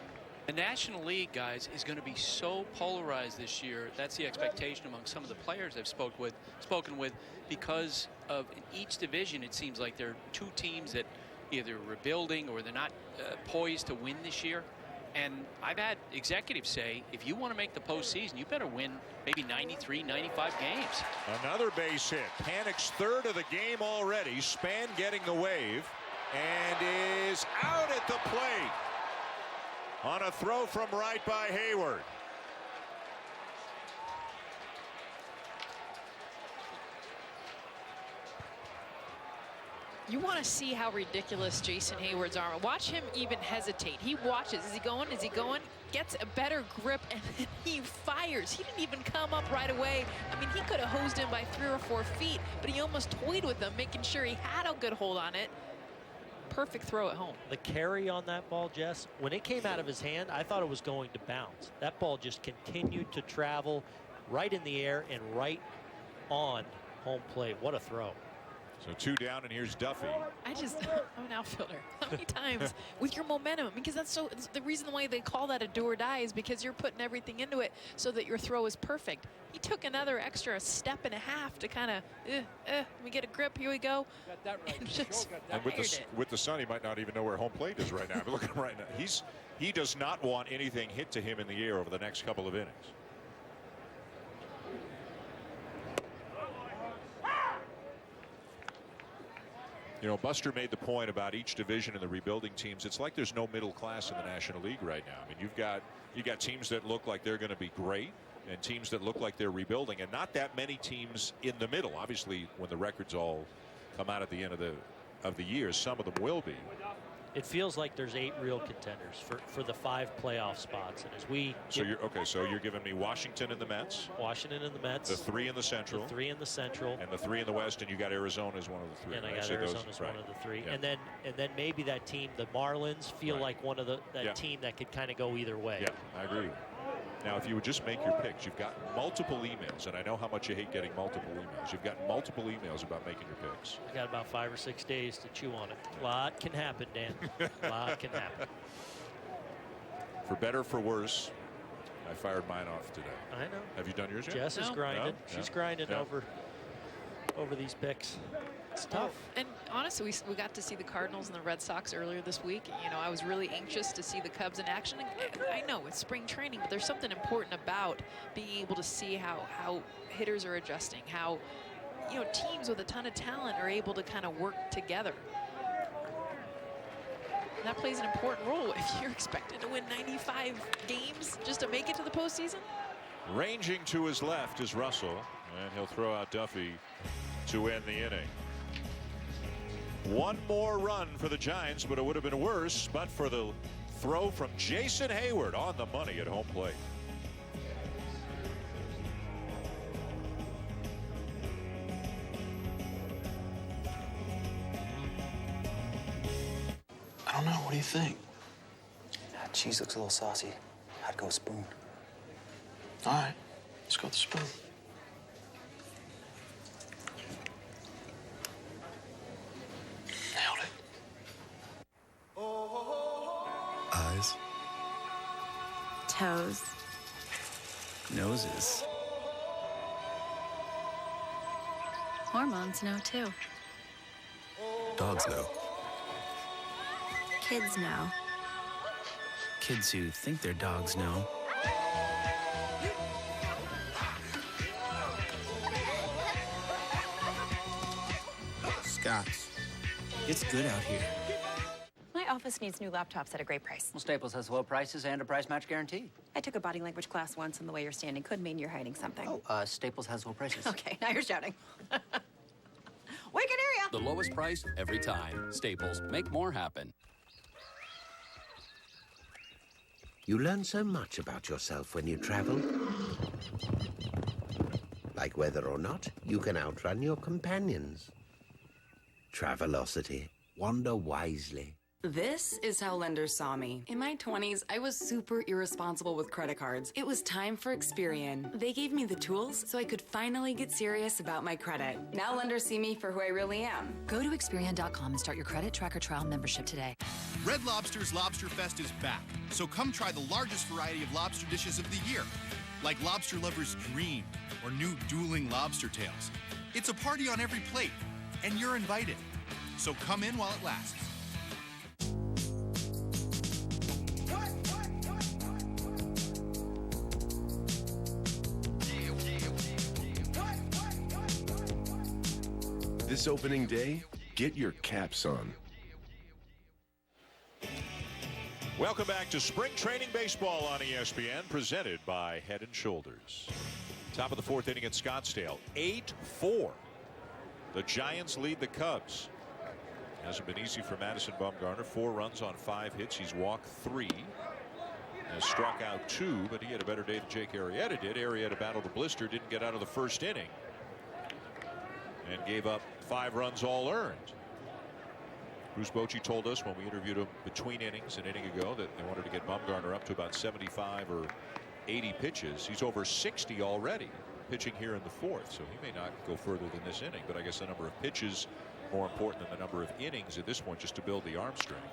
The National League, guys, is going to be so polarized this year. That's the expectation among some of the players I've spoken with, because of in each division, it seems like there are 2 teams that either are rebuilding or they're not poised to win this year. And I've had executives say, if you want to make the postseason, you better win maybe 93, 95 games. Another base hit. Panic's 3rd of the game already. Span getting the wave and is out at the plate on a throw from right by Hayward. You want to see how ridiculous Jason Hayward's arm. Watch him even hesitate. He watches. Is he going? Is he going? Gets a better grip, and then he fires. He didn't even come up right away. I mean, he could have hosed him by 3 or 4 feet, but he almost toyed with him, making sure he had a good hold on it. Perfect throw at home. The carry on that ball, Jess, when it came out of his hand, I thought it was going to bounce. That ball just continued to travel right in the air and right on home plate. What a throw. So 2 down, and here's Duffy. I'm an outfielder. How many times with your momentum? Because that's the reason why they call that a do or die is because you're putting everything into it so that your throw is perfect. He took another extra step and a half to kind of, let me get a grip. Here we go. Got that right. And just And with the sun, he might not even know where home plate is right now. I'm looking right now. He does not want anything hit to him in the air over the next couple of innings. You know, Buster made the point about each division and the rebuilding teams. It's like there's no middle class in the National League right now. I mean, you got teams that look like they're going to be great and teams that look like they're rebuilding, and not that many teams in the middle. Obviously, when the records all come out at the end of the year, some of them will be. It feels like there's 8 real contenders for the 5 playoff spots. And as we so you're giving me Washington and the Mets. Washington and the Mets. The 3 in the Central. The 3 in the Central. And the 3 in the West, and you got Arizona as one of the 3. And right? I got Arizona as one of the 3. Yeah. And then maybe that team, the Marlins, feel like one of that team that could kind of go either way. Yeah, I agree. Now, if you would just make your picks, you've got multiple emails, and I know how much you hate getting multiple emails. You've got multiple emails about making your picks. I got about 5 or 6 days to chew on it. A lot can happen, Dan. A lot can happen. For better or for worse, I fired mine off today. I know. Have you done yours yet? Jess is grinding. No? She's grinding over these picks. It's tough. And honestly, we got to see the Cardinals and the Red Sox earlier this week. You know, I was really anxious to see the Cubs in action. I know it's spring training, but there's something important about being able to see how hitters are adjusting, how, you know, teams with a ton of talent are able to kind of work together. And that plays an important role if you're expected to win 95 games just to make it to the postseason. Ranging to his left is Russell, and he'll throw out Duffy to end the inning. One more run for the Giants, but it would have been worse but for the throw from Jason Hayward on the money at home plate. I don't know. What do you think? Cheese looks a little saucy. I'd go spoon. All right. Let's go with the spoon. Nailed it. Eyes. Toes. Noses. Hormones know too. Dogs know. Kids know. Kids who think their dogs know. Scott's. It's good out here. My office needs new laptops at a great price. Well, Staples has low prices and a price match guarantee. I took a body language class once, and the way you're standing could mean you're hiding something. Oh, Staples has low prices. Okay, now you're shouting. We can hear ya! The lowest price every time. Staples. Make more happen. You learn so much about yourself when you travel. Like whether or not you can outrun your companions. Travelocity. Wander wisely. This is how lenders saw me. In my 20s, I was super irresponsible with credit cards. It was time for Experian. They gave me the tools so I could finally get serious about my credit. Now lenders see me for who I really am. Go to Experian.com and start your credit tracker trial membership today. Red Lobster's Lobster Fest is back, so come try the largest variety of lobster dishes of the year, like Lobster Lover's Dream or new dueling lobster tails. It's a party on every plate, and you're invited. So come in while it lasts. This opening day, get your caps on. Welcome back to Spring Training Baseball on ESPN, presented by Head & Shoulders. Top of the 4th inning at Scottsdale, 8-4. The Giants lead the Cubs. Hasn't been easy for Madison Bumgarner. 4 runs on 5 hits. He's walked 3. Has struck out 2, but he had a better day than Jake Arrieta did. Arrieta battled a blister, didn't get out of the first inning, and gave up 5 runs all earned. Bruce Bochy told us when we interviewed him between innings an inning ago that they wanted to get Bumgarner up to about 75 or 80 pitches. He's over 60 already pitching here in the 4th, so he may not go further than this inning, but I guess the number of pitches more important than the number of innings at this point, just to build the arm strength.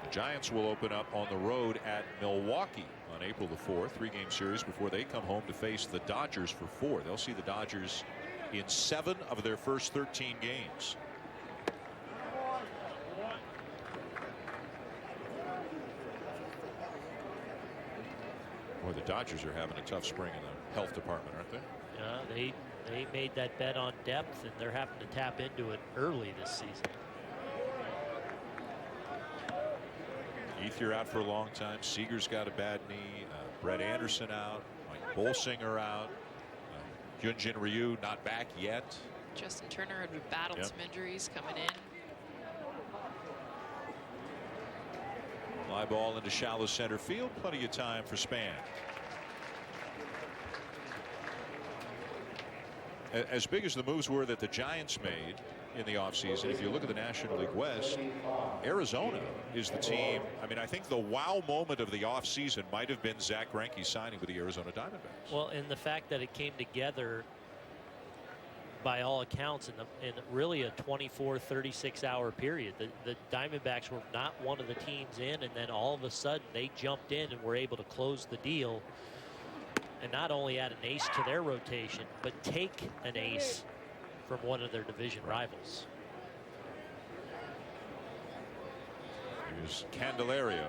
The Giants will open up on the road at Milwaukee on April the 4th, 3-game series before they come home to face the Dodgers for 4. They'll see the Dodgers in 7 of their first 13 games. Boy, the Dodgers are having a tough spring in the health department, aren't they? Yeah, they made that bet on depth, and they're having to tap into it early this season. Ethier out for a long time. Seager's got a bad knee. Brett Anderson out. Mike Bolsinger out. Hyunjin Ryu not back yet. Justin Turner had battled some injuries coming in. Fly ball into shallow center field. Plenty of time for Span. As big as the moves were that the Giants made in the offseason, if you look at the National League West, Arizona is the team. I mean, I think the wow moment of the offseason might have been Zach Greinke signing with the Arizona Diamondbacks. Well, and the fact that it came together by all accounts in really a 24-36 hour period. The Diamondbacks were not one of the teams in, and then all of a sudden they jumped in and were able to close the deal, and not only add an ace to their rotation, but take an ace from one of their division rivals. Here's Candelario.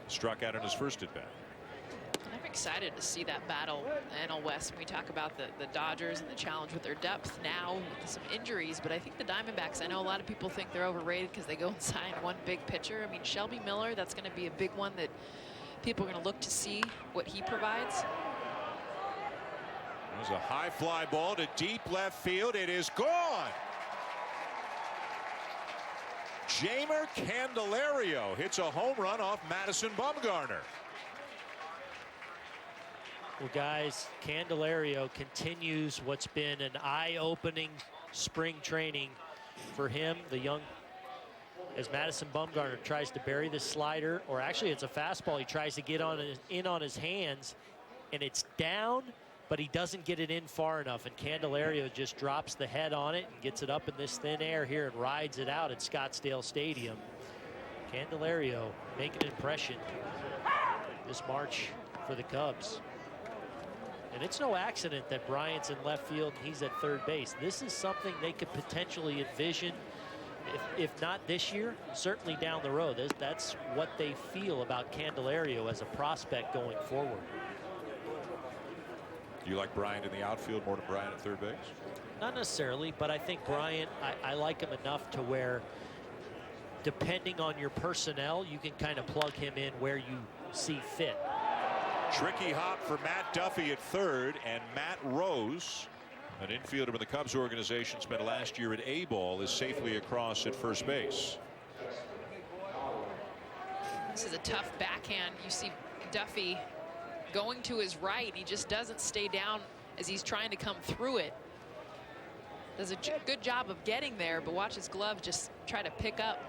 Struck out in his first at bat. I'm excited to see that battle in NL West when we talk about the Dodgers and the challenge with their depth now with some injuries. But I think the Diamondbacks, I know a lot of people think they're overrated because they go and sign one big pitcher. I mean, Shelby Miller, that's going to be a big one that people are going to look to see what he provides. There's a high fly ball to deep left field. It is gone. Jeimer Candelario hits a home run off Madison Bumgarner. Well, guys, Candelario continues what's been an eye-opening spring training for him, the young, as Madison Bumgarner tries to bury the slider, or actually it's a fastball. He tries to get in on his hands, and it's down, but he doesn't get it in far enough, and Candelario just drops the head on it and gets it up in this thin air here and rides it out at Scottsdale Stadium. Candelario making an impression this March for the Cubs. And it's no accident that Bryant's in left field and he's at third base. This is something they could potentially envision, if not this year, certainly down the road. That's what they feel about Candelario as a prospect going forward. Do you like Bryant in the outfield more than Bryant at third base? Not necessarily, but I think Bryant, I like him enough to where, depending on your personnel, you can kind of plug him in where you see fit. Tricky hop for Matt Duffy at third, and Matt Rose, an infielder with the Cubs organization, spent last year at A-ball, is safely across at first base. This is a tough backhand. You see Duffy going to his right. He just doesn't stay down as he's trying to come through it. Does a good job of getting there, but watch his glove just try to pick up.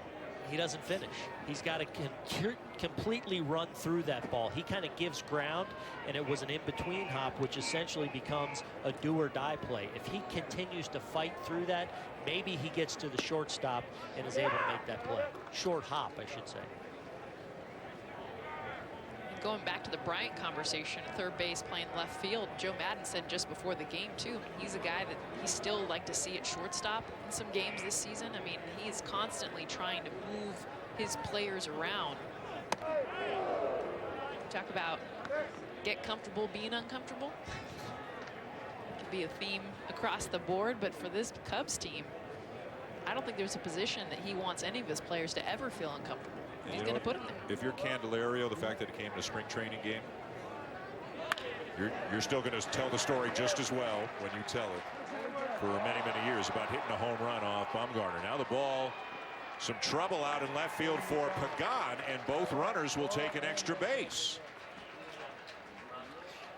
He doesn't finish. He's got to completely run through that ball. He kind of gives ground, and it was an in-between hop, which essentially becomes a do-or-die play. If he continues to fight through that, maybe he gets to the shortstop and is able to make that play. Short hop, I should say. Going back to the Bryant conversation, third base playing left field, Joe Madden said just before the game too, I mean, he's a guy that he still like to see at shortstop in some games this season. I mean, he's constantly trying to move his players around. Talk about get comfortable being uncomfortable. Could be a theme across the board, but for this Cubs team, I don't think there's a position that he wants any of his players to ever feel uncomfortable. He's going to put him there. If you're Candelario, the fact that it came in a spring training game, you're still going to tell the story just as well when you tell it for many, many years about hitting a home run off Bumgarner. Now the ball, some trouble out in left field for Pagan, and both runners will take an extra base.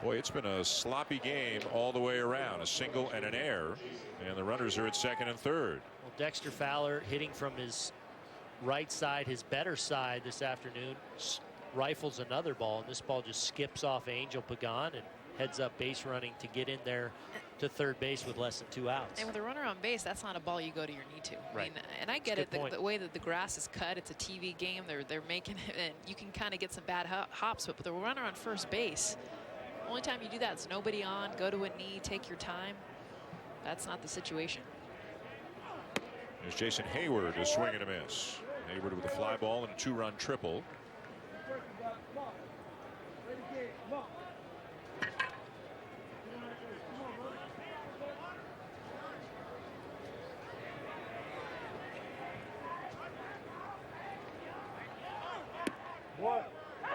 Boy, it's been a sloppy game all the way around. A single and an error, and the runners are at second and third. Well, Dexter Fowler hitting from his right side, his better side this afternoon, rifles another ball, and this ball just skips off Angel Pagan and heads up base running to get in there to third base with less than 2 outs. And with a runner on base, that's not a ball you go to your knee to. Right. I mean, and I get it, the way that the grass is cut, it's a TV game. They're making it, and you can kind of get some bad hops, but with the runner on first base, only time you do that is nobody on, go to a knee, take your time. That's not the situation. There's Jason Hayward, a swing and a miss. Hayward with a fly ball and a 2-run triple.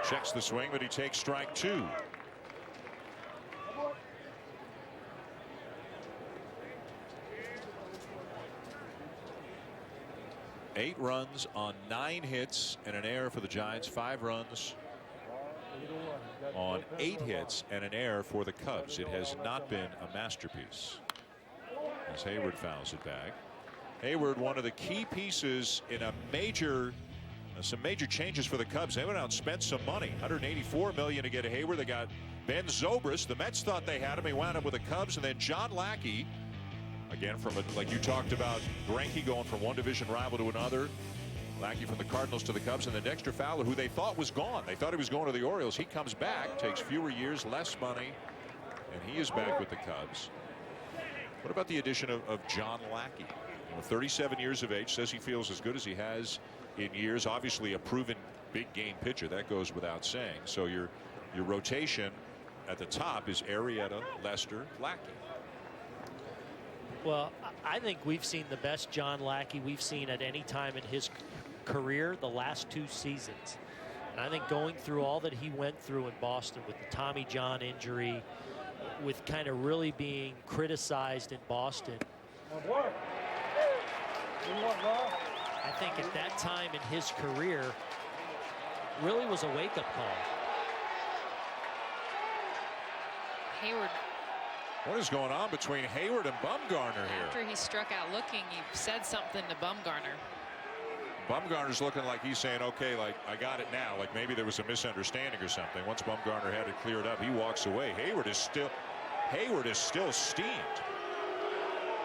Checks the swing, but he takes strike 2. Eight runs on 9 hits and an error for the Giants. 5 runs on 8 hits and an error for the Cubs. It has not been a masterpiece as Hayward fouls it back. Hayward, one of the key pieces in a major some major changes for the Cubs. They went out and spent some money, $184 million to get a Hayward. They got Ben Zobrist. The Mets thought they had him. He wound up with the Cubs, and then John Lackey, again from like you talked about, Greinke going from one division rival to another. Lackey from the Cardinals to the Cubs, and then Dexter Fowler, who they thought was gone. They thought he was going to the Orioles. He comes back, takes fewer years, less money, and he is back with the Cubs. What about the addition of John Lackey? 37 years of age, says he feels as good as he has in years. Obviously a proven big game pitcher, that goes without saying. So your rotation at the top is Arrieta, Lester, Lackey. Well, I think we've seen the best John Lackey we've seen at any time in his career the last 2 seasons. And I think going through all that he went through in Boston with the Tommy John injury, with kind of really being criticized in Boston, I think at that time in his career really was a wake-up call. Hayward. What is going on between Hayward and Bumgarner here? After he struck out looking, he said something to Bumgarner. Bumgarner's looking like he's saying, okay, like, I got it now. Like maybe there was a misunderstanding or something. Once Bumgarner had it cleared up, he walks away. Hayward is still steamed.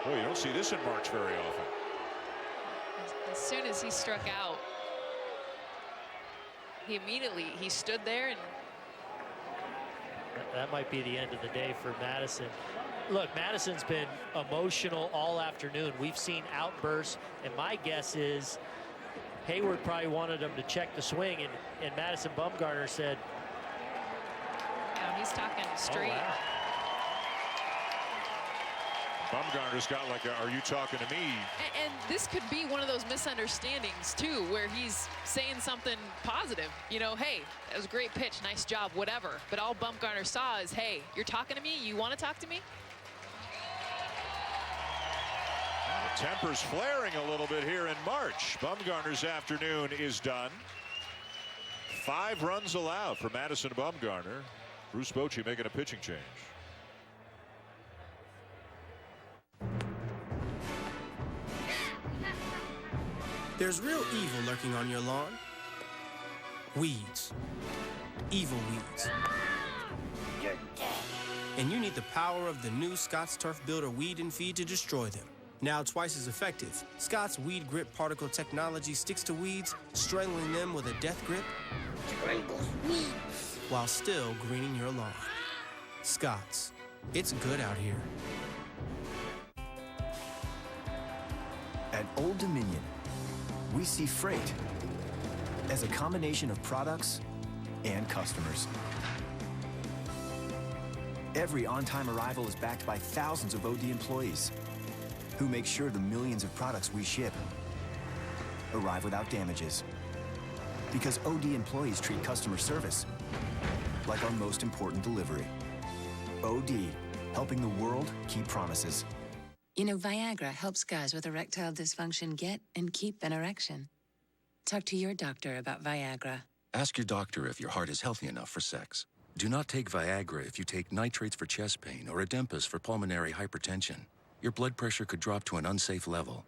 Boy, you don't see this in March very often. As soon as he struck out, he stood there, and that might be the end of the day for Madison. Look, Madison's been emotional all afternoon. We've seen outbursts, and my guess is Hayward probably wanted him to check the swing, and Madison Bumgarner said, "No, he's talking straight." Oh, wow. Bumgarner's got like a, "Are you talking to me?" And this could be one of those misunderstandings too, where he's saying something positive. You know, hey, that was a great pitch, nice job, whatever. But all Bumgarner saw is, hey, you're talking to me? You want to talk to me? The temper's flaring a little bit here in March. Bumgarner's afternoon is done. 5 runs allowed for Madison Bumgarner. Bruce Bochy making a pitching change. There's real evil lurking on your lawn. Weeds. Evil weeds. And you need the power of the new Scott's Turf Builder Weed and Feed to destroy them. Now twice as effective, Scott's Weed Grip Particle Technology sticks to weeds, strangling them with a death grip, while still greening your lawn. Scott's. It's good out here. At Old Dominion, we see freight as a combination of products and customers. Every on-time arrival is backed by thousands of OD employees who make sure the millions of products we ship arrive without damages. Because OD employees treat customer service like our most important delivery. OD, helping the world keep promises. You know, Viagra helps guys with erectile dysfunction get and keep an erection. Talk to your doctor about Viagra. Ask your doctor if your heart is healthy enough for sex. Do not take Viagra if you take nitrates for chest pain or Adempas for pulmonary hypertension. Your blood pressure could drop to an unsafe level.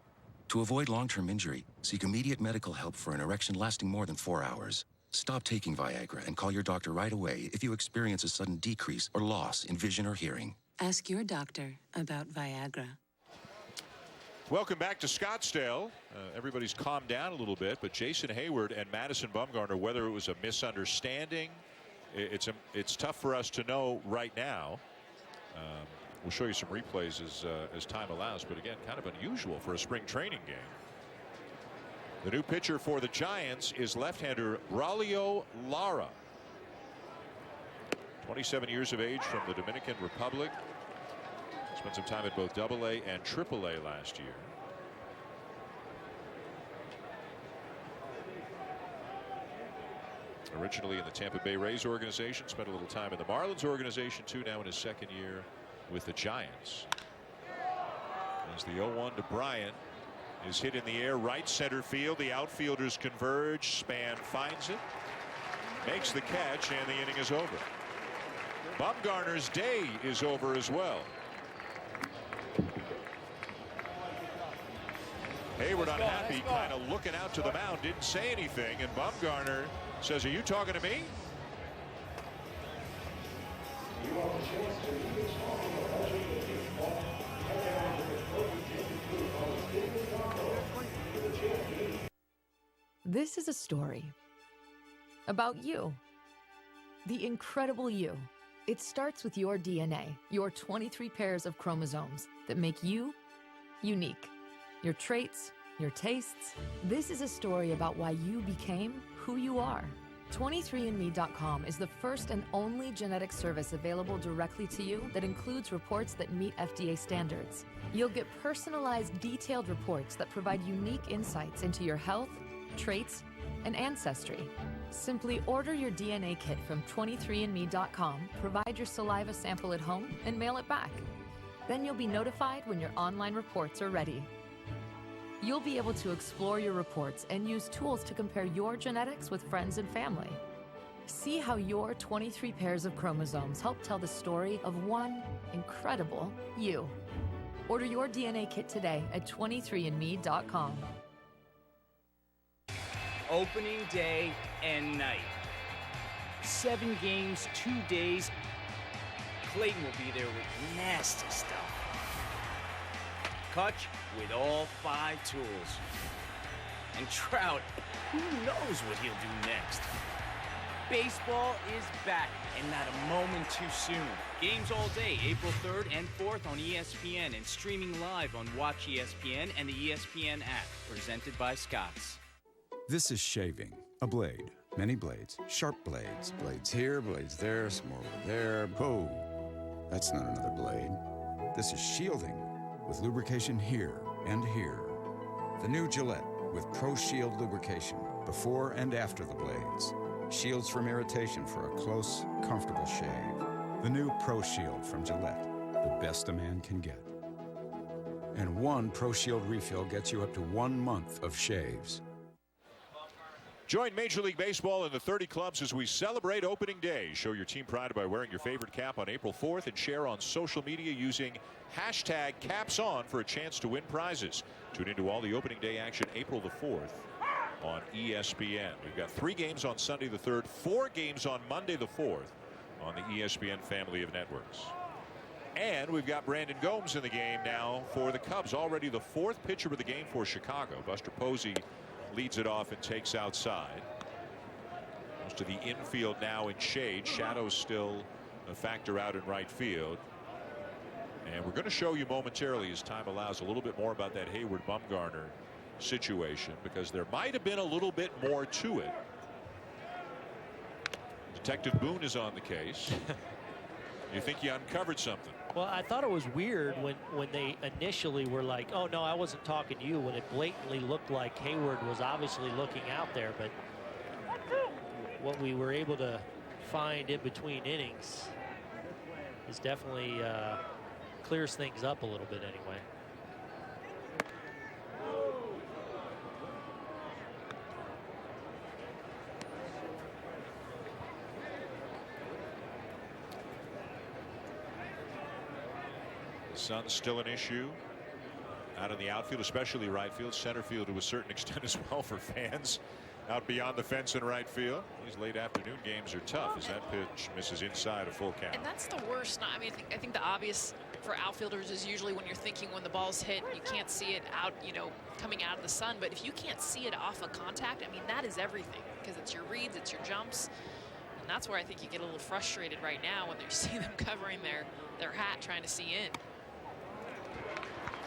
To avoid long-term injury, seek immediate medical help for an erection lasting more than 4 hours. Stop taking Viagra and call your doctor right away if you experience a sudden decrease or loss in vision or hearing. Ask your doctor about Viagra. Welcome back to Scottsdale. Everybody's calmed down a little bit, but Jason Hayward and Madison Bumgarner, whether it was a misunderstanding, it's tough for us to know right now. We'll show you some replays as time allows, but again, kind of unusual for a spring training game. The new pitcher for the Giants is left-hander Braulio Lara. 27 years of age from the Dominican Republic. Spent some time at both AA and AAA last year. Originally in the Tampa Bay Rays organization, spent a little time in the Marlins organization too, now in his second year with the Giants. As the 0-1 to Bryant is hit in the air, right center field. The outfielders converge. Span finds it, makes the catch, and the inning is over. Bumgarner's day is over as well. Hayward unhappy, kind of looking out to the mound, didn't say anything, and Bumgarner says, "Are you talking to me?" This is a story about you, the incredible you. It starts with your DNA, your 23 pairs of chromosomes that make you unique. Your traits, your tastes. This is a story about why you became who you are. 23andme.com is the first and only genetic service available directly to you that includes reports that meet FDA standards. You'll get personalized, detailed reports that provide unique insights into your health, traits, and ancestry. Simply order your DNA kit from 23andme.com, provide your saliva sample at home, and mail it back. Then you'll be notified when your online reports are ready. You'll be able to explore your reports and use tools to compare your genetics with friends and family. See how your 23 pairs of chromosomes help tell the story of one incredible you. Order your DNA kit today at 23andme.com. Opening day and night. 7 games, 2 days. Clayton will be there with nasty stuff. Kutch with all 5 tools. And Trout, who knows what he'll do next. Baseball is back, and not a moment too soon. Games all day, April 3rd and 4th on ESPN, and streaming live on Watch ESPN and the ESPN app, presented by Scott's. This is shaving. A blade. Many blades. Sharp blades. Blades here, blades there, some more over there. Whoa. That's not another blade. This is shielding with lubrication here and here. The new Gillette with Pro Shield lubrication before and after the blades. Shields from irritation for a close, comfortable shave. The new Pro Shield from Gillette. The best a man can get. And one Pro Shield refill gets you up to 1 month of shaves. Join Major League Baseball in the 30 clubs as we celebrate opening day. Show your team pride by wearing your favorite cap on April 4th and share on social media using hashtag #CapsOn for a chance to win prizes. Tune into all the opening day action April the 4th on ESPN. We've got 3 games on Sunday the 3rd, 4 games on Monday the 4th on the ESPN family of networks. And we've got Brandon Gomes in the game now for the Cubs. Already the 4th pitcher of the game for Chicago. Buster Posey leads it off and takes outside. Goes to the infield now in shade. Shadows still a factor out in right field. And we're going to show you momentarily, as time allows, a little bit more about that Hayward Bumgarner situation, because there might have been a little bit more to it. Detective Boone is on the case. You think you uncovered something? Well, I thought it was weird when they initially were like, "Oh no, I wasn't talking to you," when it blatantly looked like Hayward was obviously looking out there. But what we were able to find in between innings is definitely clears things up a little bit anyway. Sun's still an issue out in the outfield, especially right field, center field to a certain extent as well for fans out beyond the fence in right field. These late afternoon games are tough as that pitch misses inside a full count. And that's the worst. I mean, I think the obvious for outfielders is usually when you're thinking when the ball's hit, you can't see it out, you know, coming out of the sun. But if you can't see it off of contact, I mean, that is everything, because it's your reads, it's your jumps. And that's where I think you get a little frustrated right now when you see them covering their hat trying to see in.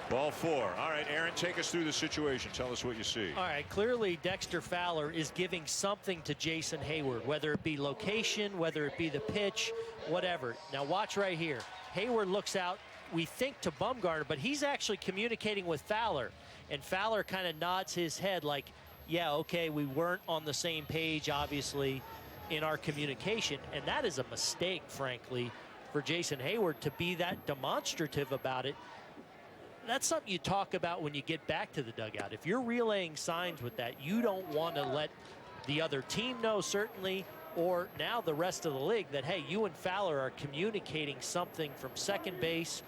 Ball 4. All right, Aaron, take us through the situation. Tell us what you see. All right, clearly Dexter Fowler is giving something to Jason Hayward, whether it be location, whether it be the pitch, whatever. Now watch right here. Hayward looks out, we think, to Bumgarner, but he's actually communicating with Fowler. And Fowler kind of nods his head like, yeah, okay, we weren't on the same page, obviously, in our communication. And that is a mistake, frankly, for Jason Hayward to be that demonstrative about it. That's something you talk about when you get back to the dugout. If you're relaying signs with that, you don't want to let the other team know, certainly, or now the rest of the league, that, hey, you and Fowler are communicating something from second base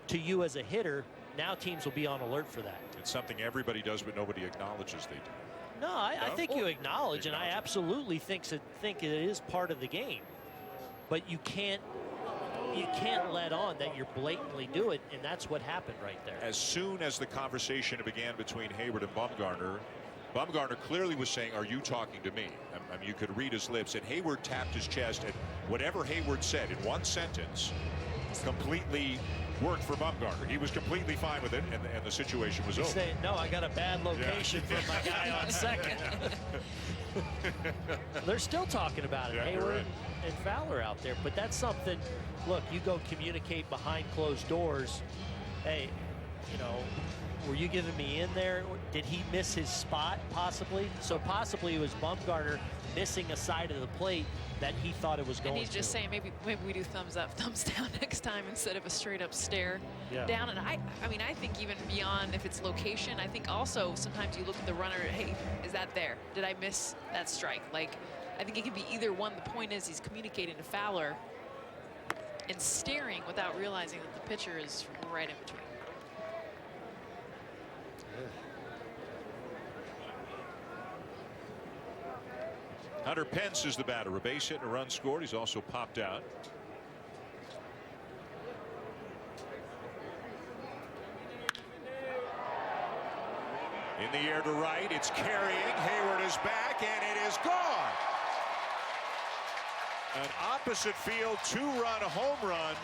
to you as a hitter. Now teams will be on alert for that. It's something everybody does, but nobody acknowledges they do. No, I think you acknowledge, and I absolutely think it is part of the game. But you can't let on that you're blatantly do it, and that's what happened right there. As soon as the conversation began between Hayward and Bumgarner clearly was saying, are you talking to me? I mean, you could read his lips, and Hayward tapped his chest, and whatever Hayward said in one sentence completely worked for Bumgarner. He was completely fine with it, and the situation was over. Saying, no, I got a bad location from my guy on second. They're still talking about it, Hayward and Fowler out there, but that's something. Look, you go communicate behind closed doors. Hey, you know, were you giving me in there? Did he miss his spot possibly? So possibly it was Bumgarner missing a side of the plate that he thought it was going to. And he's just saying maybe we do thumbs up, thumbs down next time instead of a straight up stare down. And I mean, I think even beyond if it's location, I think also sometimes you look at the runner, hey, is that there? Did I miss that strike? Like, I think it could be either one. The point is he's communicating to Fowler and staring without realizing that the pitcher is right in between. Hunter Pence is the batter. A base hit and a run scored. He's also popped out. In the air to right. It's carrying. Hayward is back, and it is gone. An opposite field two-run home run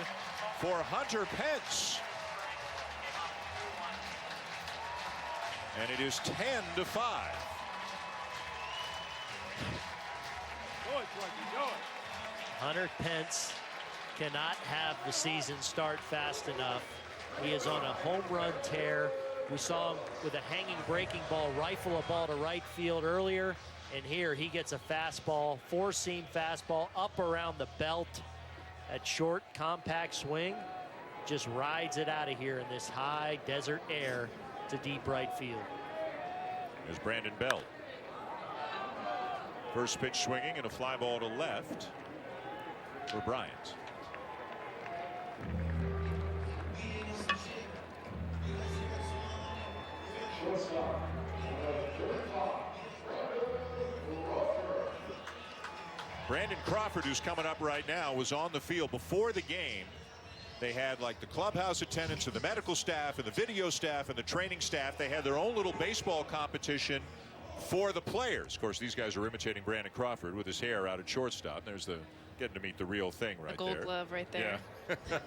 for Hunter Pence. And it is 10-5. Hunter Pence cannot have the season start fast enough. He is on a home run tear. We saw him with a hanging breaking ball rifle a ball to right field earlier. And here he gets a fastball, four-seam fastball up around the belt. That short, compact swing just rides it out of here in this high desert air to deep right field. There's Brandon Belt. First pitch swinging and a fly ball to left for Bryant. Brandon Crawford, who's coming up right now, was on the field before the game. They had like the clubhouse attendants and the medical staff and the video staff and the training staff. They had their own little baseball competition for the players. Of course, these guys are imitating Brandon Crawford with his hair out at shortstop. There's the getting to meet the real thing right there. The gold glove right there. Yeah.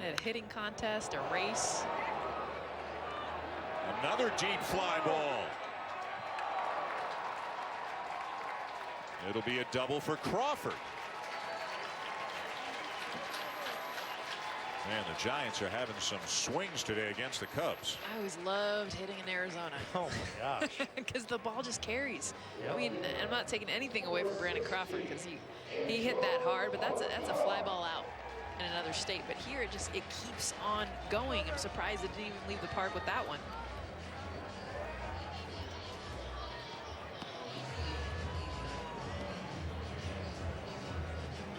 A hitting contest, a race. Another deep fly ball. It'll be a double for Crawford. Man, the Giants are having some swings today against the Cubs. I always loved hitting in Arizona. Oh my gosh. Because the ball just carries. Yep. I mean, I'm not taking anything away from Brandon Crawford because he hit that hard, but that's a fly ball out in another state. But here it keeps on going. I'm surprised it didn't even leave the park with that one.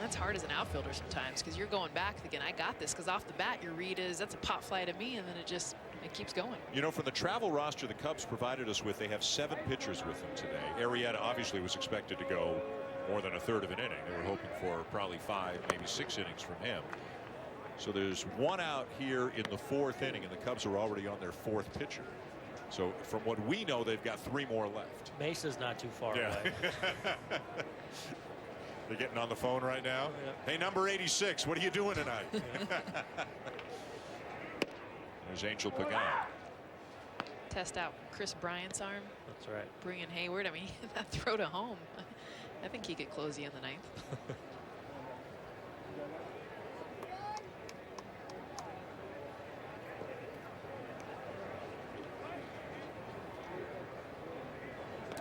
That's hard as an outfielder sometimes because you're going back thinking, I got this, because off the bat your read is that's a pop fly to me, and then it just it keeps going. You know, from the travel roster the Cubs provided us with, they have 7 pitchers with them today. Arrieta obviously was expected to go more than a third of an inning. They were hoping for probably 5, maybe 6 innings from him. So there's 1 out here in the 4th inning, and the Cubs are already on their 4th pitcher. So from what we know, they've got 3 more left. Mesa's not too far away. They're getting on the phone right now. Yeah. Hey, number 86, what are you doing tonight? There's Angel Pagan. Test out Chris Bryant's arm. That's right. Bring in Hayward. I mean, that throw to home. I think he could close you in the 9th.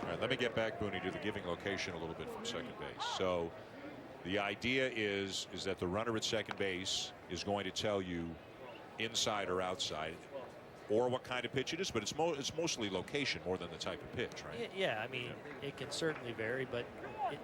All right, let me get back, Booney, to the giving location a little bit from second base. So the idea is that the runner at second base is going to tell you inside or outside, or what kind of pitch it is, but it's mostly location more than the type of pitch, right? Yeah, I mean, it can certainly vary, but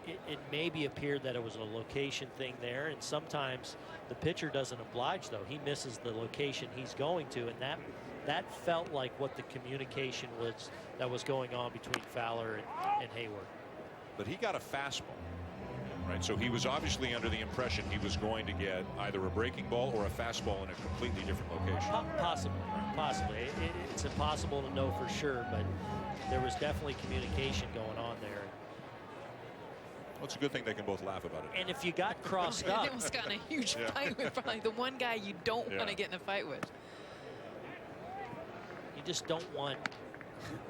it maybe appeared that it was a location thing there, and sometimes the pitcher doesn't oblige, though. He misses the location he's going to, and that felt like what the communication was that was going on between Fowler and Hayward. But he got a fastball, right? So he was obviously under the impression he was going to get either a breaking ball or a fastball in a completely different location. Possibly. It's impossible to know for sure, but there was definitely communication going on there. Well, it's a good thing they can both laugh about it. And if you got crossed up, It was got in a huge fight with probably the one guy you don't want to get in a fight with. You just don't want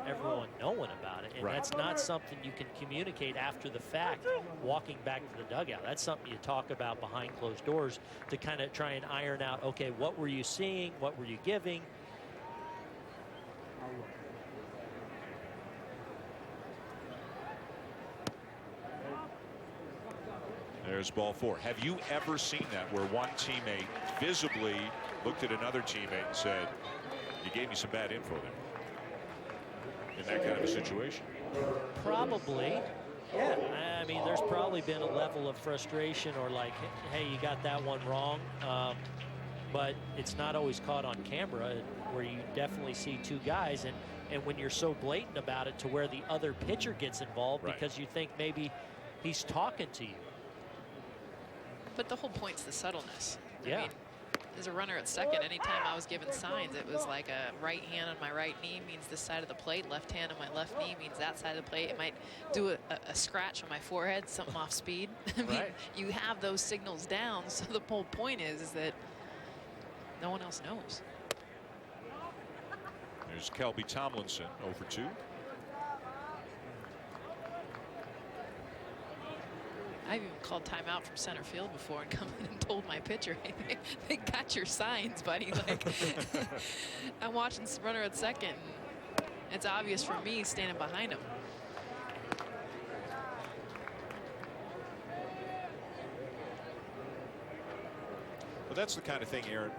everyone knowing about it, and that's not something you can communicate after the fact walking back to the dugout. That's something you talk about behind closed doors to kind of try and iron out, okay, what were you seeing, what were you giving. There's ball 4. Have you ever seen that where one teammate visibly looked at another teammate and said, you gave me some bad info there? In that kind of a situation? Probably. Yeah. I mean, there's probably been a level of frustration or like, hey, you got that one wrong. But it's not always caught on camera, where you definitely see 2 guys. And when you're so blatant about it to where the other pitcher gets involved because you think maybe he's talking to you. But the whole point's the subtleness. Yeah. I mean, as a runner at second, anytime I was given signs, it was like a right hand on my right knee means this side of the plate, left hand on my left knee means that side of the plate. It might do a scratch on my forehead, something off speed. I mean, you have those signals down, so the whole point is that no one else knows. There's Kelby Tomlinson, 0-for-2. I've even called timeout from center field before and come in and told my pitcher, hey, they got your signs, buddy. Like, I'm watching runner at second. And it's obvious for me standing behind him. Well, that's the kind of thing, Aaron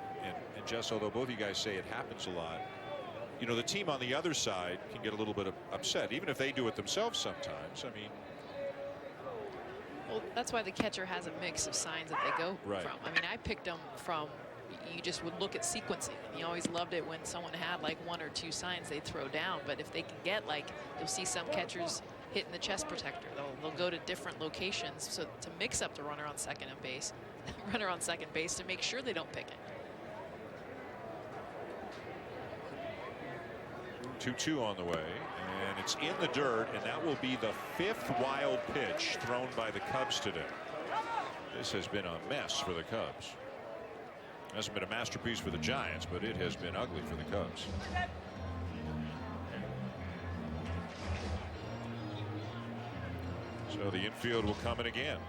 and Jess, although both of you guys say it happens a lot. You know, the team on the other side can get a little bit upset, even if they do it themselves sometimes. I mean, well, that's why the catcher has a mix of signs that they go from. I mean, I picked them from, you just would look at sequencing. And you always loved it when someone had like 1 or 2 signs they'd throw down. But if they can get, like, you'll see some catchers hitting the chest protector. They'll go to different locations so to mix up the runner on second base to make sure they don't pick it. 2-2 on the way, and it's in the dirt, and that will be the 5th wild pitch thrown by the Cubs today. This has been a mess for the Cubs. Hasn't been a masterpiece for the Giants, but it has been ugly for the Cubs. So the infield will come in again.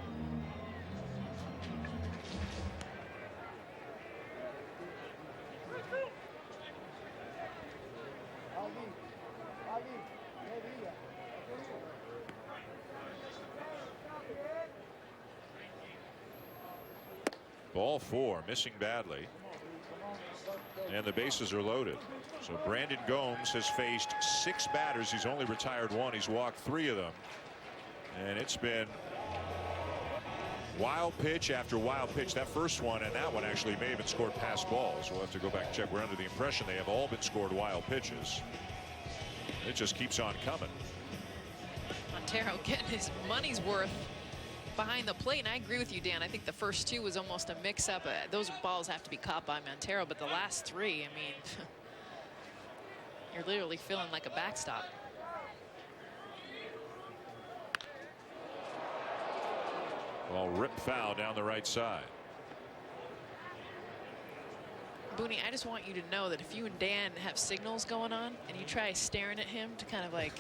Ball 4, missing badly. And the bases are loaded. So Brandon Gomes has faced 6 batters. He's only retired 1. He's walked 3 of them. And it's been Wild pitch after wild pitch. That first one and that one actually may have been scored past balls. We'll have to go back and check. We're under the impression they have all been scored wild pitches. It just keeps on coming. Montero getting his money's worth behind the plate, and I agree with you, Dan. I think the first two was almost a mix-up. Those balls have to be caught by Montero, but the last three, I mean, you're literally feeling like a backstop. Well, rip foul down the right side. Booney, I just want you to know that if you and Dan have signals going on and you try staring at him to kind of like,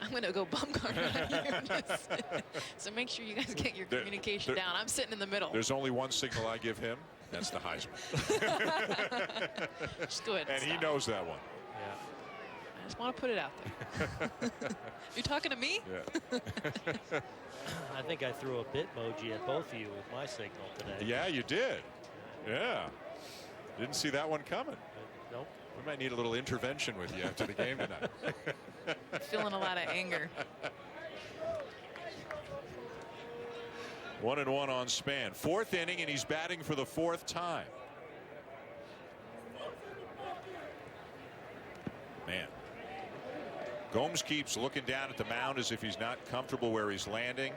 I'm going to go Bumgarner on you. So make sure you guys get your communication down. I'm sitting in the middle. There's only one signal I give him. That's the Heisman. Just go ahead and he knows that one. Yeah. I just want to put it out there. You're talking to me? Yeah. I think I threw a Bitmoji at both of you with my signal today. Yeah, you did. Yeah. Didn't see that one coming. Nope. We might need a little intervention with you after the game tonight. Feeling a lot of anger. 1-1 on Span. Fourth inning, and he's batting for the fourth time. Man. Gomes keeps looking down at the mound as if he's not comfortable where he's landing.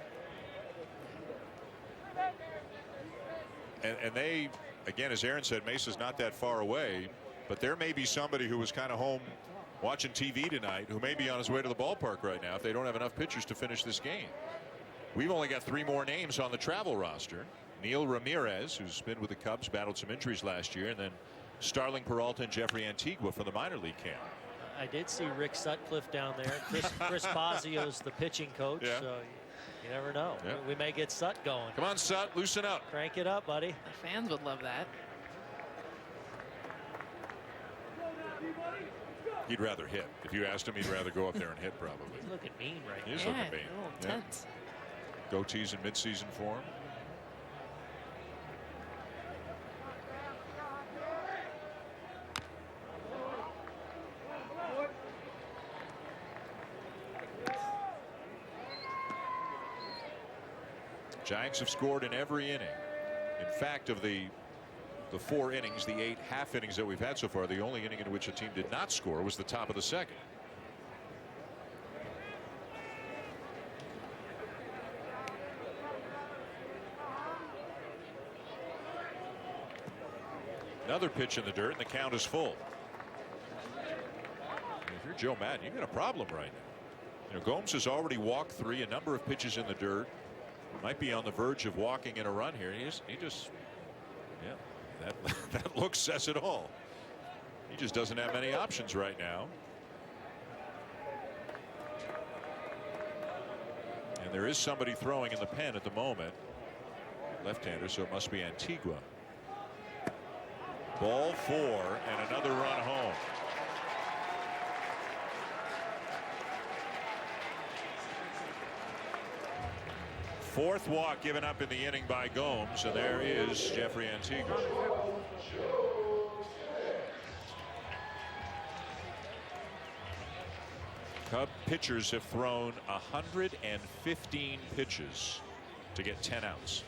And they, again, as Aaron said, Mesa's not that far away, but there may be somebody who was kind of home watching TV tonight who may be on his way to the ballpark right now if they don't have enough pitchers to finish this game. We've only got 3 more names on the travel roster. Neil Ramirez, who's been with the Cubs, battled some injuries last year, and then Starling Peralta and Jeffrey Antigua for the minor league camp. I did see Rick Sutcliffe down there. Chris Basios, the pitching coach. Yeah. So you never know. Yeah. We may get Sut going. Come on, Sut, loosen up. Crank it up, buddy. The fans would love that. He'd rather hit. If you asked him, he'd rather go up there and hit probably. He's looking mean right now. He's looking mean. A little tense. Goatees in midseason form. Giants have scored in every inning. In fact, of the 4 innings, the 8 half innings that we've had so far, the only inning in which a team did not score was the top of the second. Another pitch in the dirt, and the count is full. If you're Joe Madden, you've got a problem right now. You know, Gomes has already walked 3, a number of pitches in the dirt. Might be on the verge of walking in a run here. He just, yeah, that look says it all. He just doesn't have many options right now. And there is somebody throwing in the pen at the moment. Left-hander, so it must be Antigua. Ball 4 and another run home. Fourth walk given up in the inning by Gomes, and there is Jeffrey Antigua. Cub pitchers have thrown 115 pitches to get 10 outs.